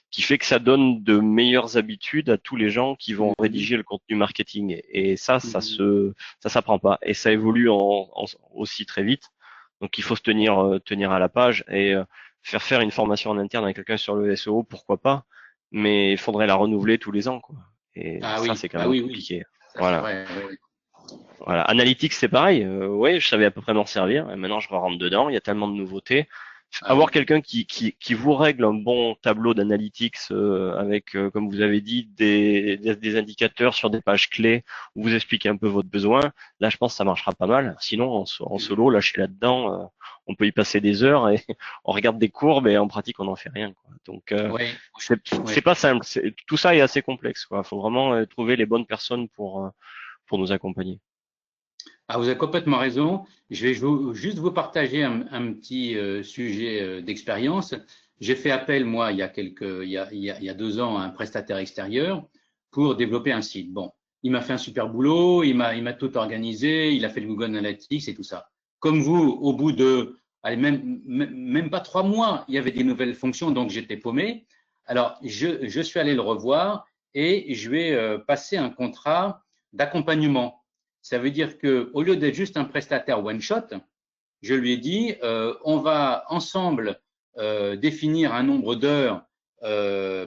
qui fait que ça donne de meilleures habitudes à tous les gens qui vont Mhm. rédiger le contenu marketing. Et ça Mhm. ça s'apprend pas, et ça évolue aussi très vite. Donc, il faut se tenir à la page. Et faire une formation en interne à quelqu'un sur le SEO, pourquoi pas, mais il faudrait la renouveler tous les ans, quoi. Et Ah ça, oui, c'est quand bah même oui, oui, compliqué. ça c'est Voilà. vrai. Oui, oui. Voilà. Analytics, c'est pareil. Ouais, je savais à peu près m'en servir. Et maintenant, je rentre dedans. Il y a tellement de nouveautés. Ah Avoir oui. quelqu'un qui vous règle un bon tableau d'analytics avec, comme vous avez dit, des indicateurs sur des pages clés où vous expliquez un peu votre besoin. Là, je pense que ça marchera pas mal. Sinon, en solo, lâché là-dedans, on peut y passer des heures et on regarde des courbes et en pratique, on n'en fait rien, quoi. Donc, Oui, c'est oui. pas simple. Tout ça est assez complexe, quoi. Il faut vraiment trouver les bonnes personnes pour nous accompagner. Ah, vous avez complètement raison. Je vais juste vous partager un petit sujet d'expérience. J'ai fait appel, moi, il y a 2 ans, à un prestataire extérieur pour développer un site. Bon, il m'a fait un super boulot, il m'a tout organisé, il a fait le Google Analytics et tout ça. Comme vous, au bout de, allez, même pas 3 mois, il y avait des nouvelles fonctions, donc j'étais paumé. Alors, je suis allé le revoir et je vais passer un contrat d'accompagnement. Ça veut dire que, au lieu d'être juste un prestataire one shot, je lui ai dit, on va ensemble définir un nombre d'heures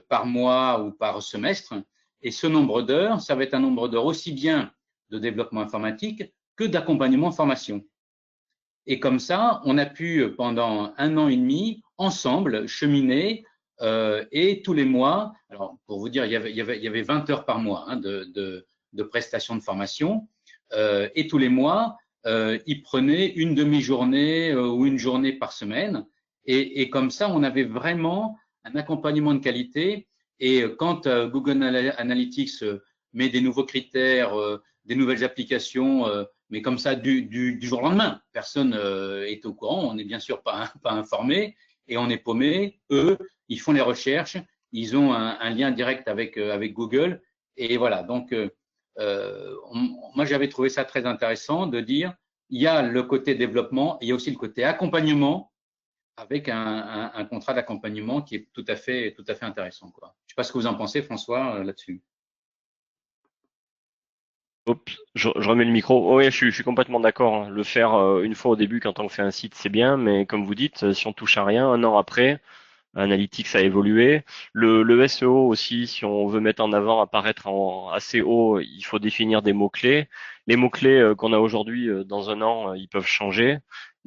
par mois ou par semestre, et ce nombre d'heures, ça va être un nombre d'heures aussi bien de développement informatique que d'accompagnement formation. Et comme ça, on a pu pendant 1 an et demi ensemble cheminer et tous les mois, alors pour vous dire, il y avait 20 heures par mois hein, de prestations de formation et tous les mois, il prenait une demi-journée ou une journée par semaine et comme ça, on avait vraiment un accompagnement de qualité et quand Google Analytics met des nouveaux critères, des nouvelles applications, mais comme ça du jour au lendemain. Personne est au courant, on n'est bien sûr pas informé et on est paumé. Eux, ils font les recherches, ils ont un lien direct avec Google et voilà. Donc, moi, j'avais trouvé ça très intéressant de dire il y a le côté développement, il y a aussi le côté accompagnement avec un contrat d'accompagnement qui est tout à fait intéressant. Quoi. Je ne sais pas ce que vous en pensez, François, là-dessus. Oups, je remets le micro. Oh, oui, je suis complètement d'accord, hein. Le faire une fois au début quand on fait un site, c'est bien, mais comme vous dites, si on touche à rien, un an après, Analytics a évolué. Le SEO aussi, si on veut mettre en avant, apparaître assez haut, il faut définir des mots-clés. Les mots-clés qu'on a aujourd'hui, dans un an, ils peuvent changer.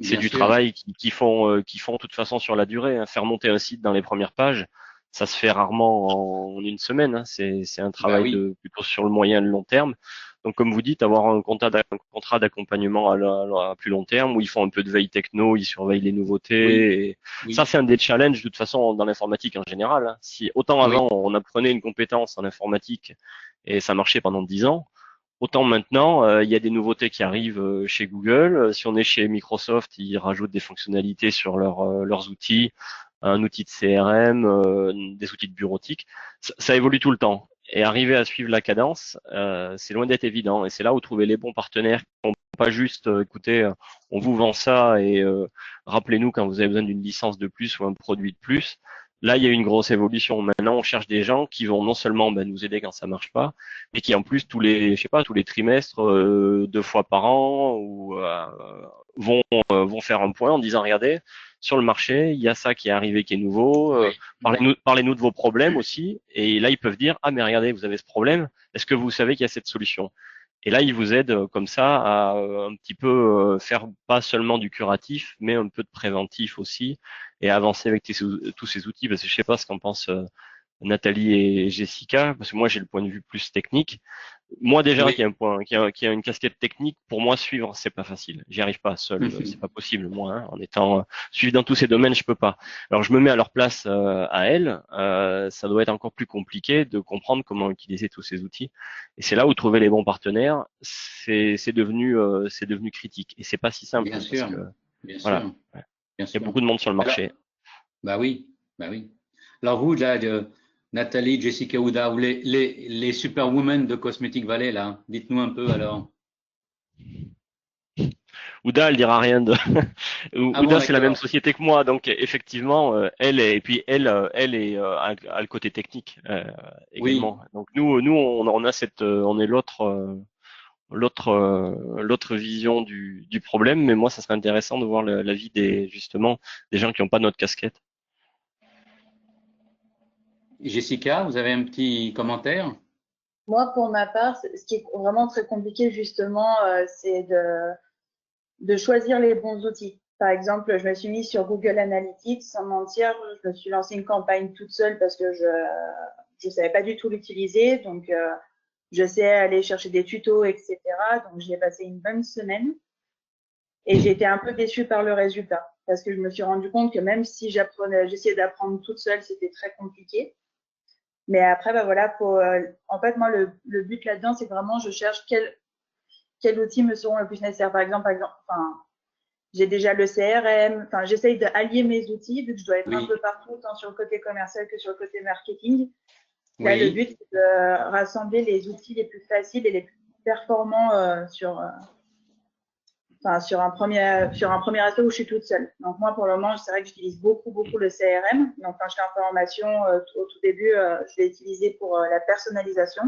C'est Bien du sûr. travail qui font de toute façon sur la durée, hein. Faire monter un site dans les premières pages, ça se fait rarement en une semaine, hein. C'est un Bah travail oui, de plutôt sur le moyen et le long terme. Donc, comme vous dites, avoir un contrat d'accompagnement à plus long terme où ils font un peu de veille techno, ils surveillent les oui, nouveautés. Et ça, oui, c'est un des challenges de toute façon dans l'informatique en général, hein. Si autant oui, avant on apprenait une compétence en informatique et ça marchait pendant 10 ans, autant maintenant il y a des nouveautés qui arrivent chez Google. Si on est chez Microsoft, ils rajoutent des fonctionnalités sur leurs outils, un outil de CRM, des outils de bureautique. Ça évolue tout le temps. Et arriver à suivre la cadence, c'est loin d'être évident. Et c'est là où trouver les bons partenaires qui font pas juste, écoutez, on vous vend ça et rappelez-nous quand vous avez besoin d'une licence de plus ou un produit de plus. Là, il y a eu une grosse évolution. Maintenant, on cherche des gens qui vont non seulement nous aider quand ça marche pas, mais qui en plus je sais pas, tous les trimestres, 2 fois par an, ou vont faire un point en disant, regardez, sur le marché, il y a ça qui est arrivé qui est nouveau. oui, oui, Parlez-nous de vos problèmes aussi. Et là, ils peuvent dire, ah mais regardez, vous avez ce problème. Est-ce que vous savez qu'il y a cette solution? Et là, ils vous aident comme ça à un petit peu faire pas seulement du curatif, mais un peu de préventif aussi, et à avancer avec tous ces outils. Parce que je sais pas ce qu'en pensent Nathalie et Jessica, parce que moi j'ai le point de vue plus technique. Moi déjà oui. qui a une casquette technique, pour moi suivre c'est pas facile. J'y arrive pas seul, c'est pas possible moi, hein. En étant suivi dans tous ces domaines, je peux pas. Alors je me mets à leur place à elles. Ça doit être encore plus compliqué de comprendre comment utiliser tous ces outils. Et c'est là où trouver les bons partenaires, c'est devenu critique. Et c'est pas si simple Bien parce sûr, que bien voilà, sûr, bien il y a sûr. beaucoup de monde sur le Alors, marché. bah oui, bah oui. Alors vous, là, Nathalie, Jessica Ouda, ou les superwomen de Cosmetic Valley, là, dites-nous un peu alors. Ouda, elle dira rien de. Ah bon, Ouda, c'est la même d'accord. société que moi, donc effectivement, et puis elle est a le côté technique Oui, également. Donc nous, on a on est l'autre vision du problème, mais moi, ça serait intéressant de voir l'avis justement des gens qui n'ont pas notre casquette. Jessica, vous avez un petit commentaire? Moi, pour ma part, ce qui est vraiment très compliqué, justement, c'est de choisir les bons outils. Par exemple, je me suis mise sur Google Analytics, sans mentir, je me suis lancé une campagne toute seule parce que je savais pas du tout l'utiliser, donc je sais aller chercher des tutos, etc. Donc j'ai passé une bonne semaine et j'ai été un peu déçue par le résultat parce que je me suis rendu compte que même si j'essayais d'apprendre toute seule, c'était très compliqué. Mais après, bah voilà, en fait, moi, le but là-dedans, c'est vraiment, je cherche quels outils me seront le plus nécessaires. Par exemple, enfin, j'ai déjà le CRM. Enfin, j'essaye d'allier mes outils vu que je dois être un Oui, peu partout, tant sur le côté commercial que sur le côté marketing. Là, le oui. but, c'est de rassembler les outils les plus faciles et les plus performants sur un premier aspect où je suis toute seule. Donc moi, pour le moment, c'est vrai que j'utilise beaucoup le CRM. Donc quand j'étais en formation, au tout début, je l'ai utilisé pour la personnalisation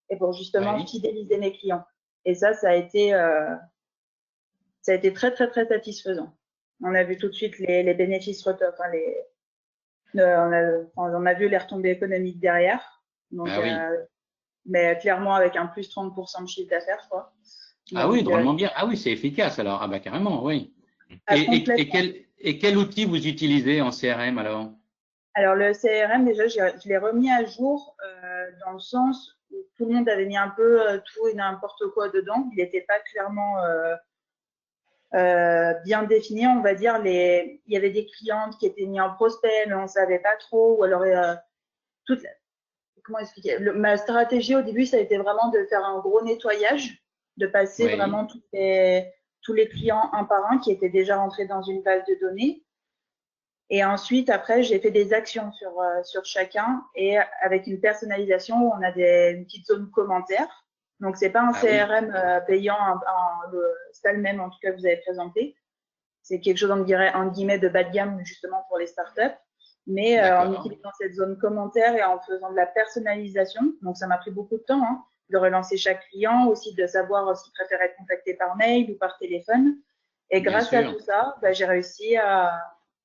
et pour justement Oui. fidéliser mes clients. Et ça a été très satisfaisant. On a vu tout de suite les bénéfices, enfin on a vu les retombées économiques derrière. Donc, Ah oui. mais clairement avec un plus 30% de chiffre d'affaires, je crois. Ah oui, Donc, drôlement bien. Ah oui, c'est efficace alors. Ah bah carrément, oui. complètement. Et quel outil vous utilisez en CRM alors? Alors le CRM, déjà, je l'ai remis à jour dans le sens où tout le monde avait mis un peu tout et n'importe quoi dedans. Il n'était pas clairement bien défini, on va dire. Il y avait des clientes qui étaient mis en prospect, mais on ne savait pas trop. Ou alors, toute, comment expliquer ma stratégie au début, ça a été vraiment de faire un gros nettoyage, de passer Oui. vraiment tous les clients un par un qui étaient déjà rentrés dans une base de données. Et ensuite, après, j'ai fait des actions sur chacun et avec une personnalisation où on a une petite zone commentaires. Donc, c'est pas un Ah oui. CRM payant, c'est pas le même en tout cas que vous avez présenté. C'est quelque chose, on dirait, en guillemets, de bas de gamme justement pour les startups. Mais en D'accord. utilisant cette zone commentaire et en faisant de la personnalisation, donc ça m'a pris beaucoup de temps, hein, de relancer chaque client, aussi de savoir s'il préfère être contacté par mail ou par téléphone. Et Bien grâce à sûr. tout ça, bah, j'ai réussi à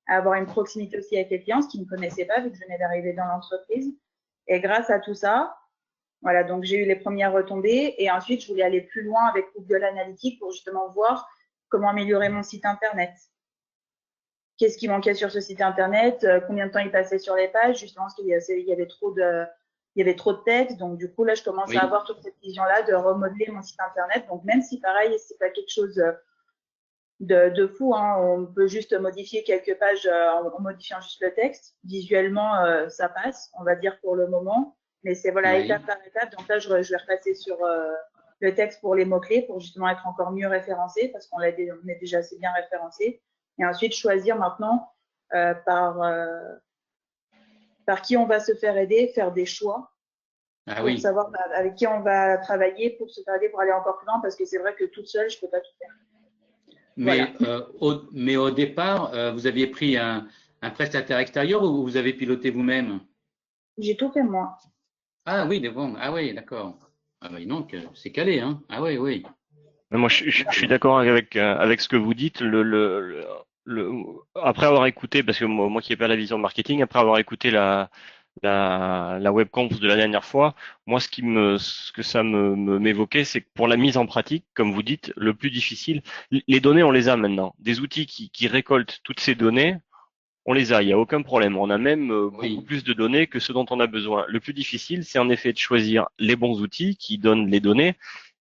avoir une proximité aussi avec les clients, ce qu'ils ne me connaissaient pas vu que je venais d'arriver dans l'entreprise. Et grâce à tout ça, voilà, donc j'ai eu les premières retombées et ensuite je voulais aller plus loin avec Google Analytics pour justement voir comment améliorer mon site internet. Qu'est-ce qui manquait sur ce site internet, combien de temps il passait sur les pages, justement parce qu'il y avait trop de texte. Donc du coup là, je commence à Oui. avoir toute cette vision-là de remodeler mon site internet. Donc même si pareil, c'est pas quelque chose de fou, hein, on peut juste modifier quelques pages en modifiant juste le texte. Visuellement, ça passe, on va dire pour le moment. Mais c'est voilà étape Oui. par étape. Donc là, je vais repasser sur le texte pour les mots-clés pour justement être encore mieux référencé parce on est déjà assez bien référencé. Et ensuite, choisir maintenant par qui on va se faire aider, faire des choix Ah pour oui. savoir avec qui on va travailler pour se faire aider pour aller encore plus loin parce que c'est vrai que toute seule, je peux pas tout faire. Voilà. Mais au départ, vous aviez pris un prestataire extérieur ou vous avez piloté vous-même? J'ai tout fait moi. Ah oui, bon. Ah oui, d'accord. Ah oui, donc c'est calé, hein? Ah oui, oui. Mais moi, je suis d'accord avec ce que vous dites. Après avoir écouté, parce que moi qui n'ai pas la vision marketing, après avoir écouté la webconf de la dernière fois, moi, ce que ça m'évoquait, c'est que pour la mise en pratique, comme vous dites, le plus difficile, les données, on les a maintenant. Des outils qui récoltent toutes ces données, on les a, il n'y a aucun problème. On a même beaucoup Oui. plus de données que ce dont on a besoin. Le plus difficile, c'est en effet de choisir les bons outils qui donnent les données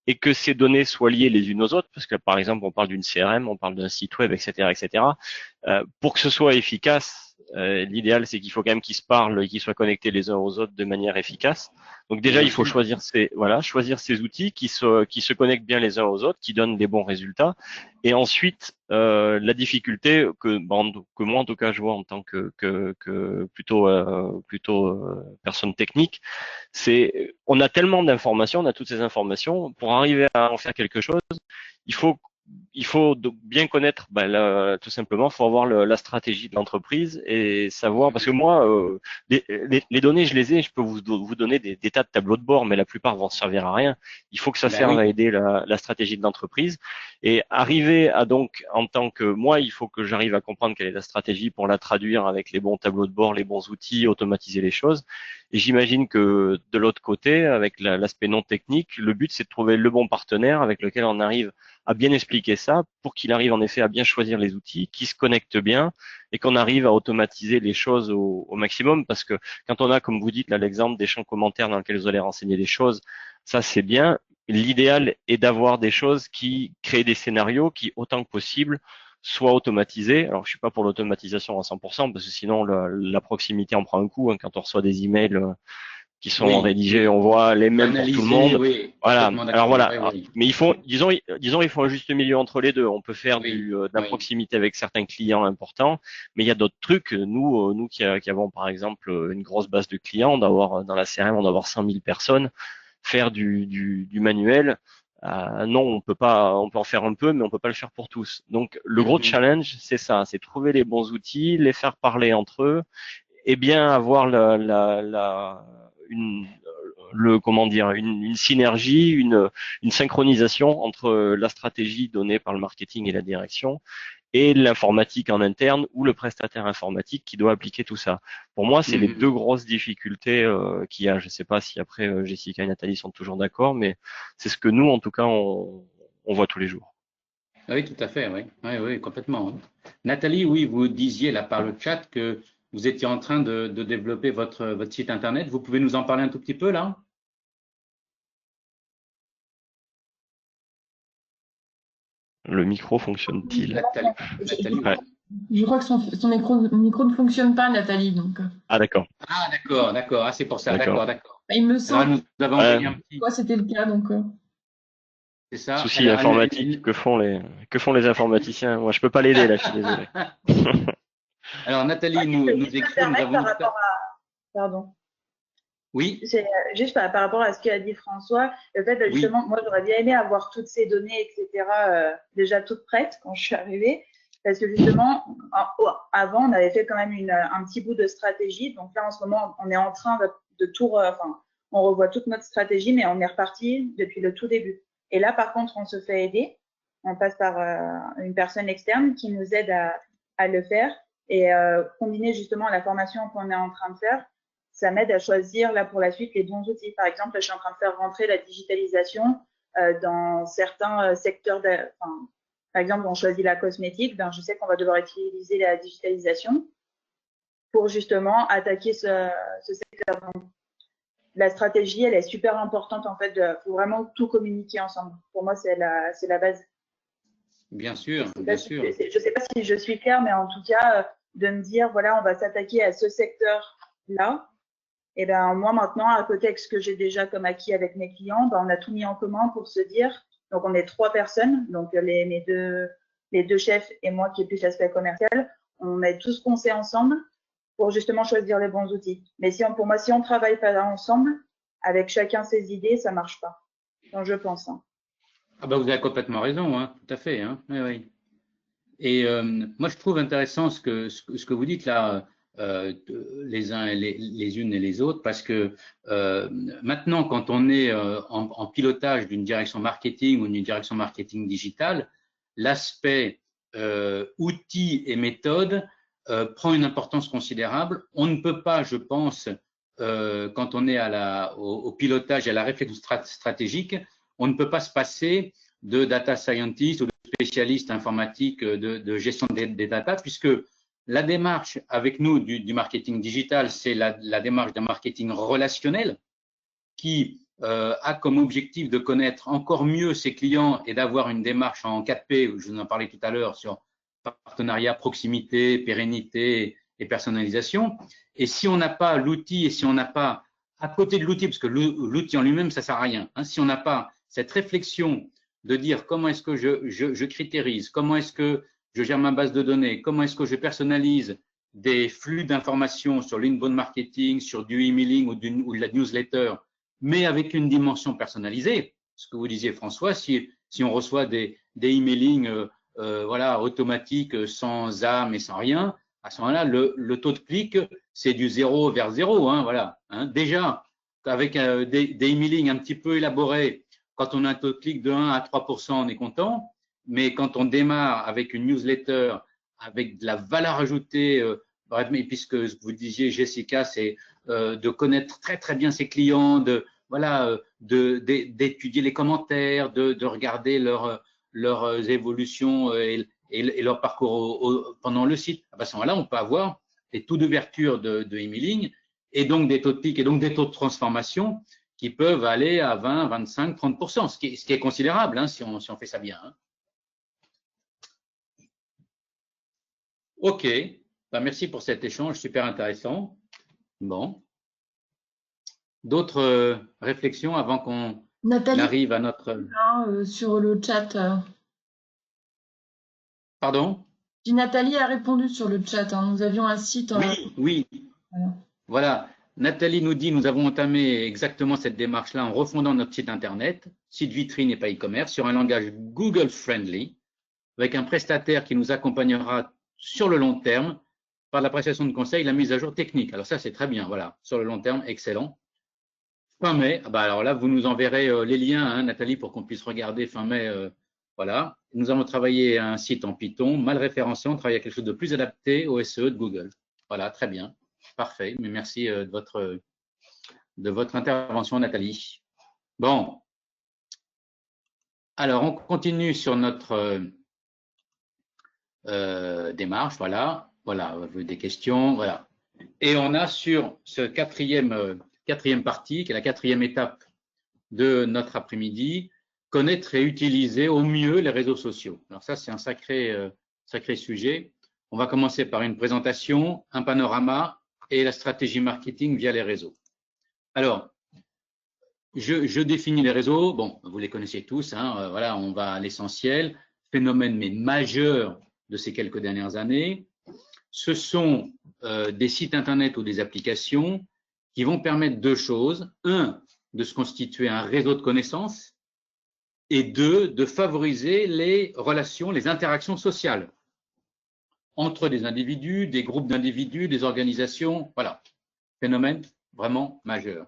et que ces données soient liées les unes aux autres, parce que par exemple, on parle d'une CRM, on parle d'un site web, etc., etc. Pour que ce soit efficace, l'idéal, c'est qu'il faut quand même qu'ils se parlent et qu'ils soient connectés les uns aux autres de manière efficace. Donc déjà, Bien il faut sûr. choisir ces outils qui se connectent bien les uns aux autres, qui donnent des bons résultats. Et ensuite, la difficulté que moi en tout cas je vois en tant que plutôt personne technique, c'est on a tellement d'informations, on a toutes ces informations pour arriver à en faire quelque chose. Il faut il faut donc bien connaître, tout simplement, faut avoir la stratégie de l'entreprise et savoir, parce que moi, les données, je les ai, je peux vous donner des tas de tableaux de bord, mais la plupart vont servir à rien. Il faut que ça Ben serve à oui. aider la stratégie de l'entreprise et arriver à donc, en tant que moi, il faut que j'arrive à comprendre quelle est la stratégie pour la traduire avec les bons tableaux de bord, les bons outils, automatiser les choses. Et j'imagine que de l'autre côté, avec l'aspect non technique, le but c'est de trouver le bon partenaire avec lequel on arrive à bien expliquer ça pour qu'il arrive en effet à bien choisir les outils, qui se connectent bien et qu'on arrive à automatiser les choses au maximum. Parce que quand on a, comme vous dites, là l'exemple des champs commentaires dans lesquels vous allez renseigner des choses, ça c'est bien. L'idéal est d'avoir des choses qui créent des scénarios qui, autant que possible, soient automatisés. Alors, je suis pas pour l'automatisation à 100% parce que sinon la proximité en prend un coup, hein, quand on reçoit des emails qui sont Oui, rédigés, oui. on voit les Il faut mêmes pour tout le analyser, monde. oui, Voilà. complètement Alors d'accord. voilà. Oui, oui. Mais il faut, disons, il faut un juste milieu entre les deux. On peut faire Oui, de la oui. proximité avec certains clients importants, mais il y a d'autres trucs. Nous qui avons par exemple une grosse base de clients, on doit avoir dans la CRM, on doit avoir 100 000 personnes, faire du manuel. Non, on peut pas. On peut en faire un peu, mais on peut pas le faire pour tous. Donc le gros Mhm. challenge, c'est ça, c'est trouver les bons outils, les faire parler entre eux, et bien avoir comment dire, une synergie, une synchronisation entre la stratégie donnée par le marketing et la direction et l'informatique en interne ou le prestataire informatique qui doit appliquer tout ça. Pour moi, c'est les deux Mhm. grosses difficultés qu'il y a. Je ne sais pas si après Jessica et Nathalie sont toujours d'accord, mais c'est ce que nous, en tout cas, on voit tous les jours. Oui, tout à fait, oui. Oui, oui, complètement. Nathalie, oui, vous disiez là par le chat que vous étiez en train de développer votre site internet. Vous pouvez nous en parler un tout petit peu là? Le micro fonctionne-t-il? Nathalie, Je, Nathalie, Ouais. je crois que son micro ne fonctionne pas, Nathalie, donc. Ah d'accord, Ah, d'accord, d'accord. Ah, c'est pour ça. d'accord. D'accord, d'accord. Il me Alors, semble elle nous avait Ouais. envoyé un petit, que c'était le cas, donc. c'est ça. Souci informatique. Que font les informaticiens? Moi, je peux pas l'aider là. Je suis désolé. Alors, Nathalie Si je peux nous juste me écrit, nous permettre avons par une... rapport à. Pardon. Oui, C'est juste par rapport à ce qu'a dit François, le fait de oui. justement, moi j'aurais bien aimé avoir toutes ces données, etc., déjà toutes prêtes quand je suis arrivée, parce que justement, avant, on avait fait quand même un petit bout de stratégie, donc là en ce moment, on est en train de tout, enfin, on revoit toute notre stratégie, mais on est reparti depuis le tout début. Et là, par contre, on se fait aider, on passe par une personne externe qui nous aide à le faire et combiner justement la formation qu'on est en train de faire, ça m'aide à choisir là pour la suite les bons outils. Par exemple, je suis en train de faire rentrer la digitalisation dans certains secteurs. Enfin, par exemple, on choisit la cosmétique, ben, je sais qu'on va devoir utiliser la digitalisation pour justement attaquer ce secteur. Donc, la stratégie, elle est super importante en fait. Il faut vraiment tout communiquer ensemble. Pour moi, c'est la base. Bien sûr, Je bien ne sûr. sais pas si je suis claire, mais en tout cas, de me dire, voilà, on va s'attaquer à ce secteur-là. Et ben moi maintenant, à côté de ce que j'ai déjà comme acquis avec mes clients, ben, on a tout mis en commun pour se dire. Donc on est 3 personnes, donc les deux chefs et moi qui est plus l'aspect commercial, on met tout ce qu'on sait ensemble pour justement choisir les bons outils. Mais pour moi, si on travaille pas ensemble, avec chacun ses idées, ça marche pas. Donc je pense. Hein. Ah ben, vous avez complètement raison, hein, tout à fait. Hein. Oui, oui. Et moi, je trouve intéressant ce que vous dites là, les uns et les unes et les autres, parce que maintenant, quand on est en pilotage d'une direction marketing ou d'une direction marketing digitale, l'aspect outils et méthodes prend une importance considérable. On ne peut pas, je pense, quand on est au pilotage et à la réflexion stratégique, on ne peut pas se passer de data scientist ou spécialiste informatique de gestion des data, puisque la démarche avec nous du marketing digital, c'est la démarche d'un marketing relationnel qui a comme objectif de connaître encore mieux ses clients et d'avoir une démarche en 4P, je vous en parlais tout à l'heure, sur partenariat, proximité, pérennité et personnalisation. Et si on n'a pas l'outil et si on n'a pas, à côté de l'outil, parce que l'outil en lui-même, ça ne sert à rien, hein, si on n'a pas cette réflexion de dire comment est-ce que je critérise, comment est-ce que je gère ma base de données, comment est-ce que je personnalise des flux d'informations sur l'inbound marketing, sur du emailing ou de la newsletter, mais avec une dimension personnalisée. Ce que vous disiez, François, si on reçoit des emailing voilà, automatiques sans âme et sans rien, à ce moment-là, le taux de clic, c'est du 0 vers 0. Hein, voilà, hein. Déjà, avec des emailing un petit peu élaborés, quand on a un taux de clic de 1 à 3%, on est content. Mais quand on démarre avec une newsletter, avec de la valeur ajoutée, puisque vous disiez, Jessica, c'est de connaître très très bien ses clients, voilà, d'étudier les commentaires, de regarder leurs évolutions et leur parcours pendant le site. À ce moment-là, on peut avoir des taux d'ouverture de emailing et donc des taux de clic et donc des taux de transformation qui peuvent aller à 20, 25, 30%, ce qui est considérable hein, si on fait ça bien. Hein. OK, merci pour cet échange super intéressant. Bon. D'autres réflexions avant qu'on arrive à notre… sur le chat. Pardon? Nathalie a répondu sur le chat. Hein. Nous avions un site. Oui. Voilà. Nathalie nous dit, nous avons entamé exactement cette démarche-là en refondant notre site Internet, site vitrine et pas e-commerce, sur un langage Google Friendly, avec un prestataire qui nous accompagnera sur le long terme par la prestation de conseils et la mise à jour technique. Alors ça, c'est très bien. Voilà. Sur le long terme, excellent. Fin mai, alors là, vous nous enverrez les liens, hein, Nathalie, pour qu'on puisse regarder fin mai. Voilà. Nous avons travaillé un site en Python, mal référencé, on travaille à quelque chose de plus adapté au SEO de Google. Voilà, très bien. Parfait. Mais merci de votre intervention, Nathalie. Bon. Alors, on continue sur notre démarche. Voilà. Voilà, des questions. Voilà. Et on a sur ce quatrième partie, qui est la quatrième étape de notre après-midi, connaître et utiliser au mieux les réseaux sociaux. Alors ça, c'est un sacré sujet. On va commencer par une présentation, un panorama et la stratégie marketing via les réseaux. Alors, je définis les réseaux. Bon, vous les connaissez tous. Hein, voilà, on va à l'essentiel. Phénomène mais majeur de ces quelques dernières années. Ce sont des sites internet ou des applications qui vont permettre deux choses. Un, de se constituer un réseau de connaissances et deux, de favoriser les relations, les interactions sociales entre des individus, des groupes d'individus, des organisations. Voilà, phénomène vraiment majeur.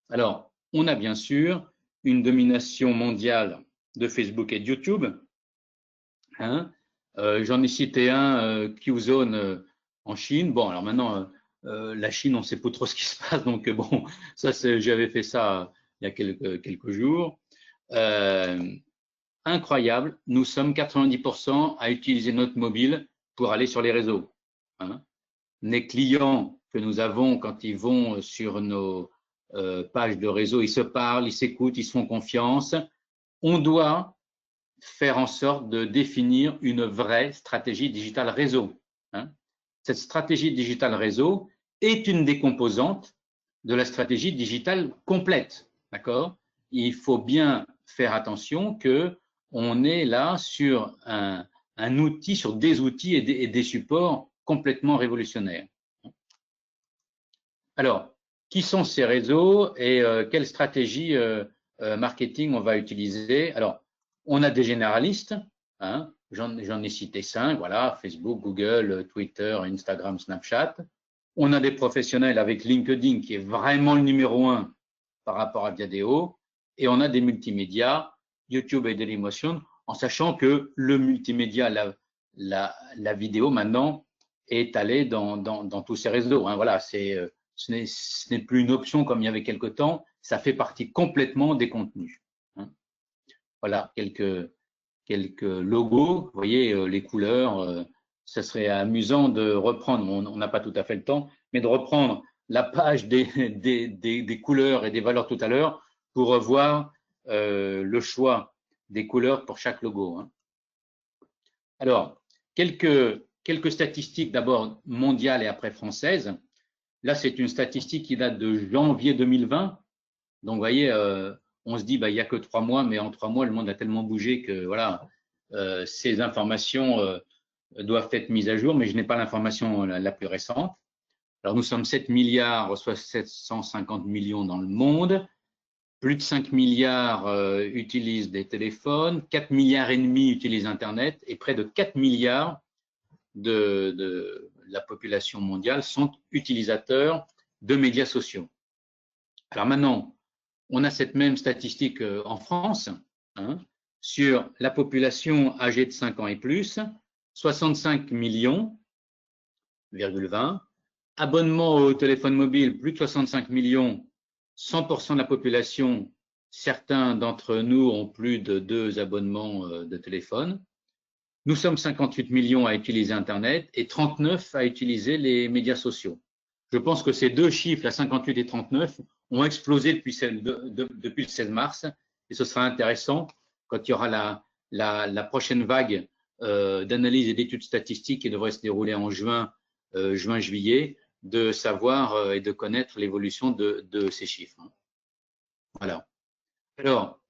Alors, on a bien sûr une domination mondiale de Facebook et de YouTube. Hein. J'en ai cité un, Qzone en Chine. Bon, alors maintenant, la Chine, on ne sait pas trop ce qui se passe, donc bon, ça, j'avais fait ça il y a quelques jours. Incroyable, nous sommes 90% à utiliser notre mobile pour aller sur les réseaux. Hein. Les clients que nous avons, quand ils vont sur nos pages de réseau, ils se parlent, ils s'écoutent, ils se font confiance. On doit faire en sorte de définir une vraie stratégie digitale réseau. Hein. Cette stratégie digitale réseau est une des composantes de la stratégie digitale complète. D'accord ? Il faut bien faire attention que on est là sur un outil, sur des outils et des supports complètement révolutionnaires. Alors, qui sont ces réseaux et quelle stratégie marketing on va utiliser? Alors, on a des généralistes, hein, j'en ai cité 5, voilà, Facebook, Google, Twitter, Instagram, Snapchat. On a des professionnels avec LinkedIn qui est vraiment le numéro 1 par rapport à Viadeo. Et on a des multimédias, YouTube et Dailymotion, en sachant que le multimédia, la vidéo maintenant est allé dans tous ces réseaux. Hein, voilà, ce n'est plus une option comme il y avait quelque temps, ça fait partie complètement des contenus. Hein. Voilà, quelques logos, vous voyez les couleurs, ça serait amusant de reprendre, on n'a pas tout à fait le temps, mais de reprendre la page des couleurs et des valeurs tout à l'heure pour voir le choix des couleurs pour chaque logo. Hein. Alors, quelques statistiques d'abord mondiales et après françaises. Là, c'est une statistique qui date de janvier 2020. Donc, vous voyez, on se dit, il n'y a que 3 mois, mais en 3 mois, le monde a tellement bougé que voilà, ces informations doivent être mises à jour, mais je n'ai pas l'information la plus récente. Alors, nous sommes 7 milliards, soit 750 millions dans le monde. plus de 5 milliards utilisent des téléphones, 4 milliards et demi utilisent Internet et près de 4 milliards de la population mondiale sont utilisateurs de médias sociaux. Alors maintenant, on a cette même statistique en France, hein, sur la population âgée de 5 ans et plus, 65 millions, 20, abonnements au téléphone mobile, plus de 65 millions, 100% de la population, certains d'entre nous ont plus de 2 abonnements de téléphone. Nous sommes 58 millions à utiliser Internet et 39 à utiliser les médias sociaux. Je pense que ces deux chiffres, la 58 et 39, ont explosé depuis le 16 mars et ce sera intéressant quand il y aura la prochaine vague d'analyse et d'études statistiques qui devrait se dérouler en juin-juillet, de savoir et de connaître l'évolution de ces chiffres. Voilà. Alors,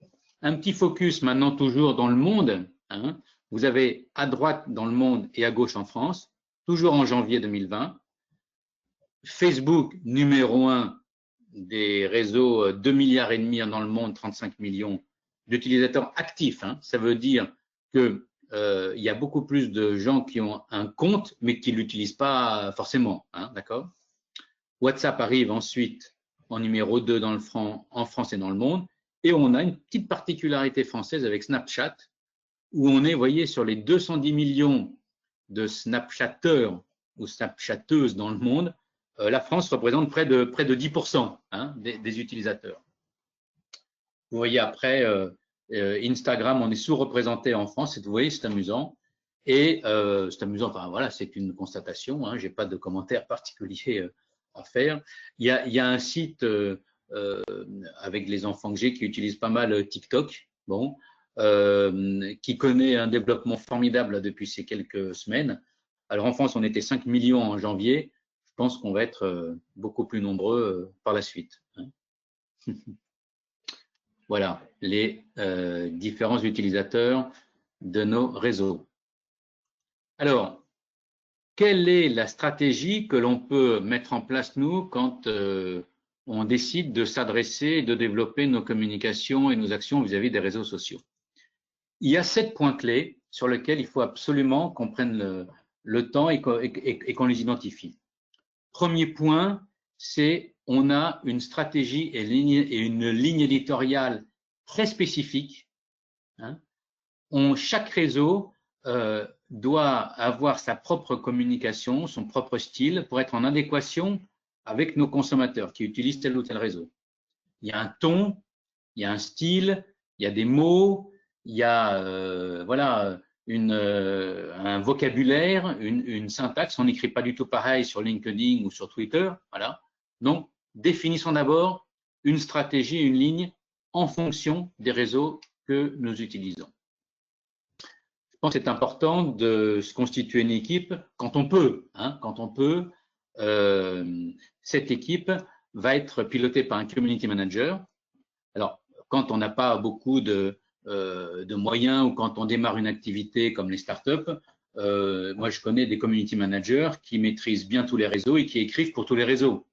un petit focus maintenant toujours dans le monde. Hein. Vous avez à droite dans le monde et à gauche en France, toujours en janvier 2020. Facebook, numéro 1 des réseaux, 2 milliards et demi dans le monde, 35 millions d'utilisateurs actifs. Hein. Ça veut dire que il y a beaucoup plus de gens qui ont un compte, mais qui ne l'utilisent pas forcément. Hein, d'accord ? WhatsApp arrive ensuite en numéro 2 en France et dans le monde. Et on a une petite particularité française avec Snapchat, où on est, vous voyez, sur les 210 millions de Snapchatteurs ou Snapchatteuses dans le monde, la France représente près de 10% hein, des utilisateurs. Vous voyez après, Instagram, on est sous-représenté en France, vous voyez, c'est amusant. Et c'est amusant, enfin voilà, c'est une constatation, hein, je n'ai pas de commentaire particulier à faire. Il y a un site avec les enfants que j'ai qui utilisent pas mal TikTok, bon, qui connaît un développement formidable depuis ces quelques semaines. Alors en France, on était 5 millions en janvier. Je pense qu'on va être beaucoup plus nombreux par la suite. Hein. Voilà les différents utilisateurs de nos réseaux. Alors, quelle est la stratégie que l'on peut mettre en place, nous, quand on décide de s'adresser et de développer nos communications et nos actions vis-à-vis des réseaux sociaux? Il y a 7 points clés sur lesquels il faut absolument qu'on prenne le temps et qu'on les identifie. Premier point, c'est on a une stratégie et une ligne éditoriale très spécifique. Hein. Chaque réseau doit avoir sa propre communication, son propre style pour être en adéquation avec nos consommateurs qui utilisent tel ou tel réseau. Il y a un ton, il y a un style, il y a des mots, il y a voilà, un vocabulaire, une syntaxe. On n'écrit pas du tout pareil sur LinkedIn ou sur Twitter. Voilà. Donc, définissons d'abord une stratégie, une ligne en fonction des réseaux que nous utilisons. Je pense que c'est important de se constituer une équipe quand on peut. Hein, quand on peut, cette équipe va être pilotée par un community manager. Alors, quand on n'a pas beaucoup de moyens ou quand on démarre une activité comme les startups, moi je connais des community managers qui maîtrisent bien tous les réseaux et qui écrivent pour tous les réseaux.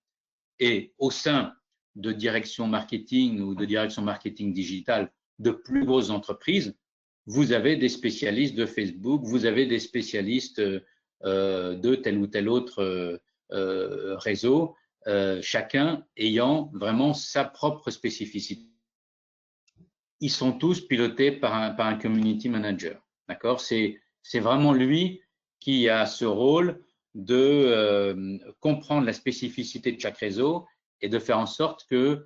Et au sein de direction marketing ou de direction marketing digital de plus grosses entreprises, vous avez des spécialistes de Facebook, vous avez des spécialistes de tel ou tel autre réseau, chacun ayant vraiment sa propre spécificité. Ils sont tous pilotés par un community manager. D'accord ? C'est vraiment lui qui a ce rôle de comprendre la spécificité de chaque réseau et de faire en sorte que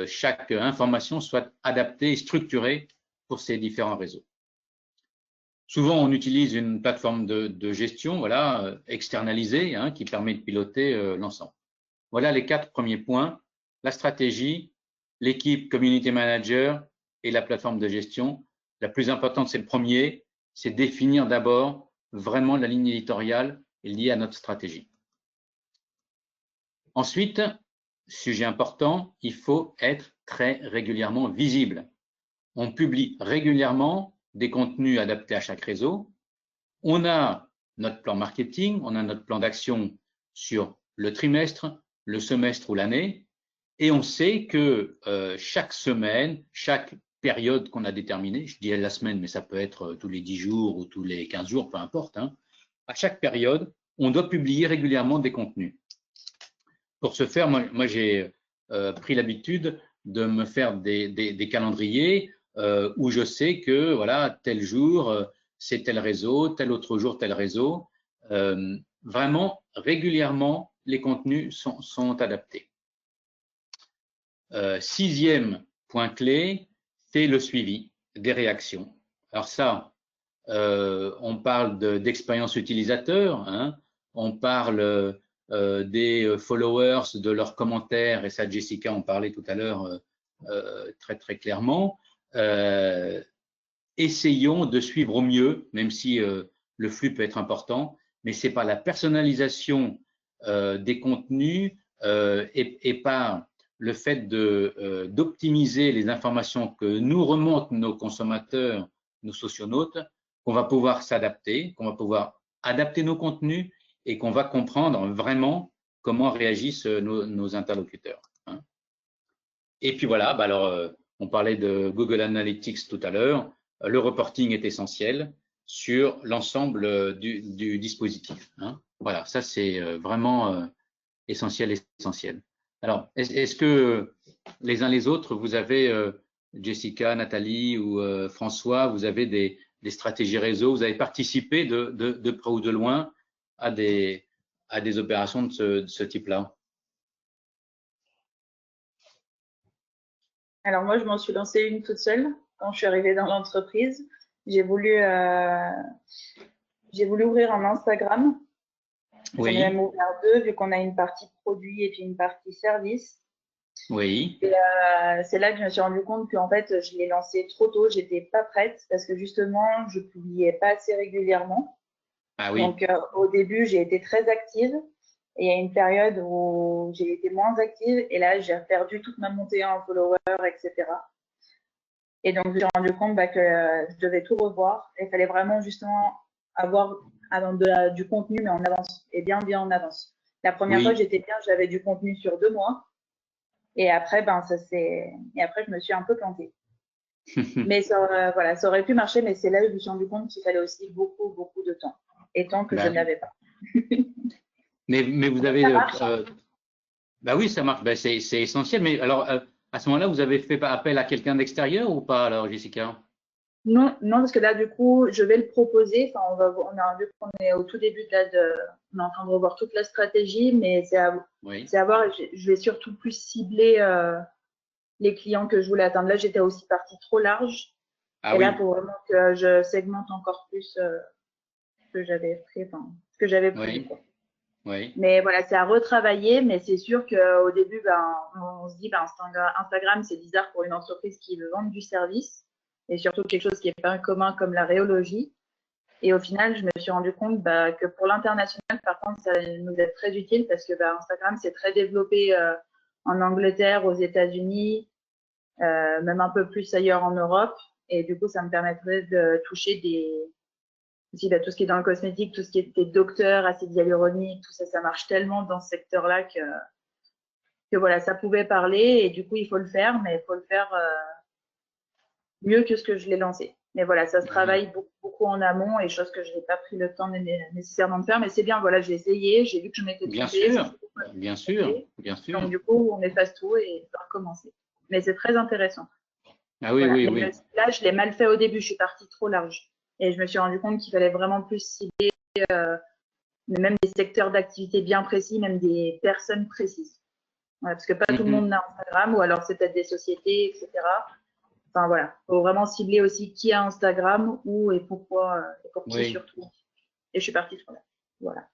chaque information soit adaptée et structurée pour ces différents réseaux. Souvent, on utilise une plateforme de gestion, voilà, externalisée, hein, qui permet de piloter l'ensemble. Voilà les 4 premiers points. La stratégie, l'équipe community manager et la plateforme de gestion. La plus importante, c'est le premier, c'est définir d'abord vraiment la ligne éditoriale liée à notre stratégie. Ensuite, sujet important, il faut être très régulièrement visible. On publie régulièrement des contenus adaptés à chaque réseau. On a notre plan marketing, on a notre plan d'action sur le trimestre, le semestre ou l'année. Et on sait que chaque semaine, chaque période qu'on a déterminée, je dis la semaine, mais ça peut être tous les 10 jours ou tous les 15 jours, peu importe, hein, à chaque période, on doit publier régulièrement des contenus. Pour ce faire, moi j'ai pris l'habitude de me faire des calendriers où je sais que voilà, tel jour, c'est tel réseau, tel autre jour, tel réseau. Vraiment, régulièrement, les contenus sont adaptés. Sixième point clé, c'est le suivi des réactions. Alors ça, on parle d'expérience utilisateur, hein, on parle des followers, de leurs commentaires, et ça Jessica en parlait tout à l'heure très très clairement. Essayons de suivre au mieux, même si le flux peut être important, mais c'est pas la personnalisation des contenus et pas le fait d'optimiser les informations que nous remontent nos consommateurs, nos socionautes, qu'on va pouvoir s'adapter, qu'on va pouvoir adapter nos contenus et qu'on va comprendre vraiment comment réagissent nos interlocuteurs. Hein. Et puis voilà, bah alors on parlait de Google Analytics tout à l'heure. Le reporting est essentiel sur l'ensemble du dispositif. Hein. Voilà, ça c'est vraiment essentiel. Alors, est-ce que les uns les autres, vous avez, Jessica, Nathalie ou François, vous avez des stratégies réseau, vous avez participé de près ou de loin à des opérations de ce type-là? Alors moi, je m'en suis lancée une toute seule quand je suis arrivée dans l'entreprise. J'ai voulu ouvrir un Instagram. J'en ai même ouvert deux, vu qu'on a une partie produit et puis une partie service. Oui. Et c'est là que je me suis rendu compte qu'en fait, je l'ai lancé trop tôt. J'étais pas prête parce que justement, je publiais pas assez régulièrement. Ah oui. Donc au début, j'ai été très active. Et il y a une période où j'ai été moins active et là, j'ai perdu toute ma montée en followers, etc. Et donc, je me suis rendu compte que je devais tout revoir. Et il fallait vraiment justement avoir du contenu, mais en avance, et bien en avance. La première fois, j'étais bien, j'avais du contenu sur 2 mois. Et après, je me suis un peu plantée. Mais voilà, ça aurait pu marcher, mais c'est là où je me suis rendu compte qu'il fallait aussi beaucoup, beaucoup de temps. Et tant que je n'avais pas. Mais vous avez. Bah oui, ça marche. Bah c'est essentiel. Mais alors, à ce moment-là, vous avez fait appel à quelqu'un d'extérieur ou pas, alors, Jessica? Non, parce que là, du coup, je vais le proposer. Enfin, vu qu'on est au tout début on est en train de revoir toute la stratégie, mais c'est à voir. Je vais surtout plus cibler les clients que je voulais atteindre. Là, j'étais aussi partie trop large. Et là, pour vraiment que je segmente encore plus ce que j'avais pris, ce que j'avais pris. Oui. Mais voilà, c'est à retravailler, mais c'est sûr qu'au début, on se dit, Instagram, c'est bizarre pour une entreprise qui veut vendre du service, et surtout quelque chose qui n'est pas commun comme la rhéologie. Et au final, je me suis rendu compte que pour l'international, par contre, ça nous est très utile parce que Instagram, c'est très développé en Angleterre, aux États-Unis, même un peu plus ailleurs en Europe. Et du coup, ça me permettrait de toucher aussi tout ce qui est dans le cosmétique, tout ce qui était docteur, acide hyaluronique, tout ça, ça marche tellement dans ce secteur-là que voilà, ça pouvait parler et du coup, il faut le faire, mais il faut le faire mieux que ce que je l'ai lancé. Mais voilà, ça se travaille beaucoup, beaucoup en amont et chose que je n'ai pas pris le temps nécessairement de faire, mais c'est bien, voilà, j'ai essayé, j'ai vu que je m'étais trompée. Bien sûr. Donc du coup, on efface tout et on va recommencer. Mais c'est très intéressant. Ah oui, voilà. oui. Là, je l'ai mal fait au début, je suis partie trop large. Et je me suis rendu compte qu'il fallait vraiment plus cibler même des secteurs d'activité bien précis, même des personnes précises. Voilà, parce que pas tout le monde n'a Instagram, ou alors c'est peut-être des sociétés, etc. Enfin voilà, il faut vraiment cibler aussi qui a Instagram, où et pourquoi, et pour qui surtout. Et je suis partie sur là. Voilà.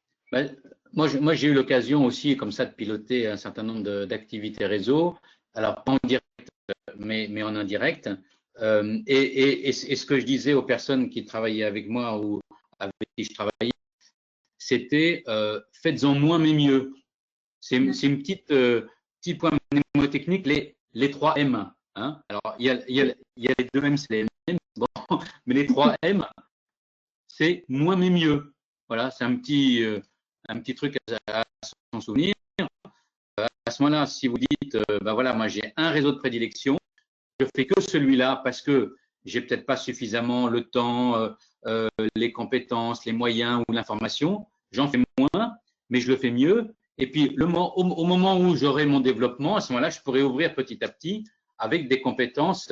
Moi, j'ai eu l'occasion aussi, comme ça, de piloter un certain nombre d'activités réseau. Alors, pas en direct, mais en indirect. Et ce que je disais aux personnes qui travaillaient avec moi ou avec qui je travaillais, c'était faites-en moins mais mieux. C'est une petit point mnémotechnique, les 3 M. Hein. Alors, il y a les 2 M, c'est les M, bon, mais les 3 M, c'est moins mais mieux. Voilà, c'est un petit truc à s'en souvenir. à ce moment-là, si vous dites, ben voilà, moi j'ai un réseau de prédilection, je fais que celui-là parce que j'ai peut-être pas suffisamment le temps, les compétences, les moyens ou l'information, j'en fais moins, mais je le fais mieux. Et puis au moment où j'aurai mon développement, à ce moment-là, je pourrai ouvrir petit à petit avec des compétences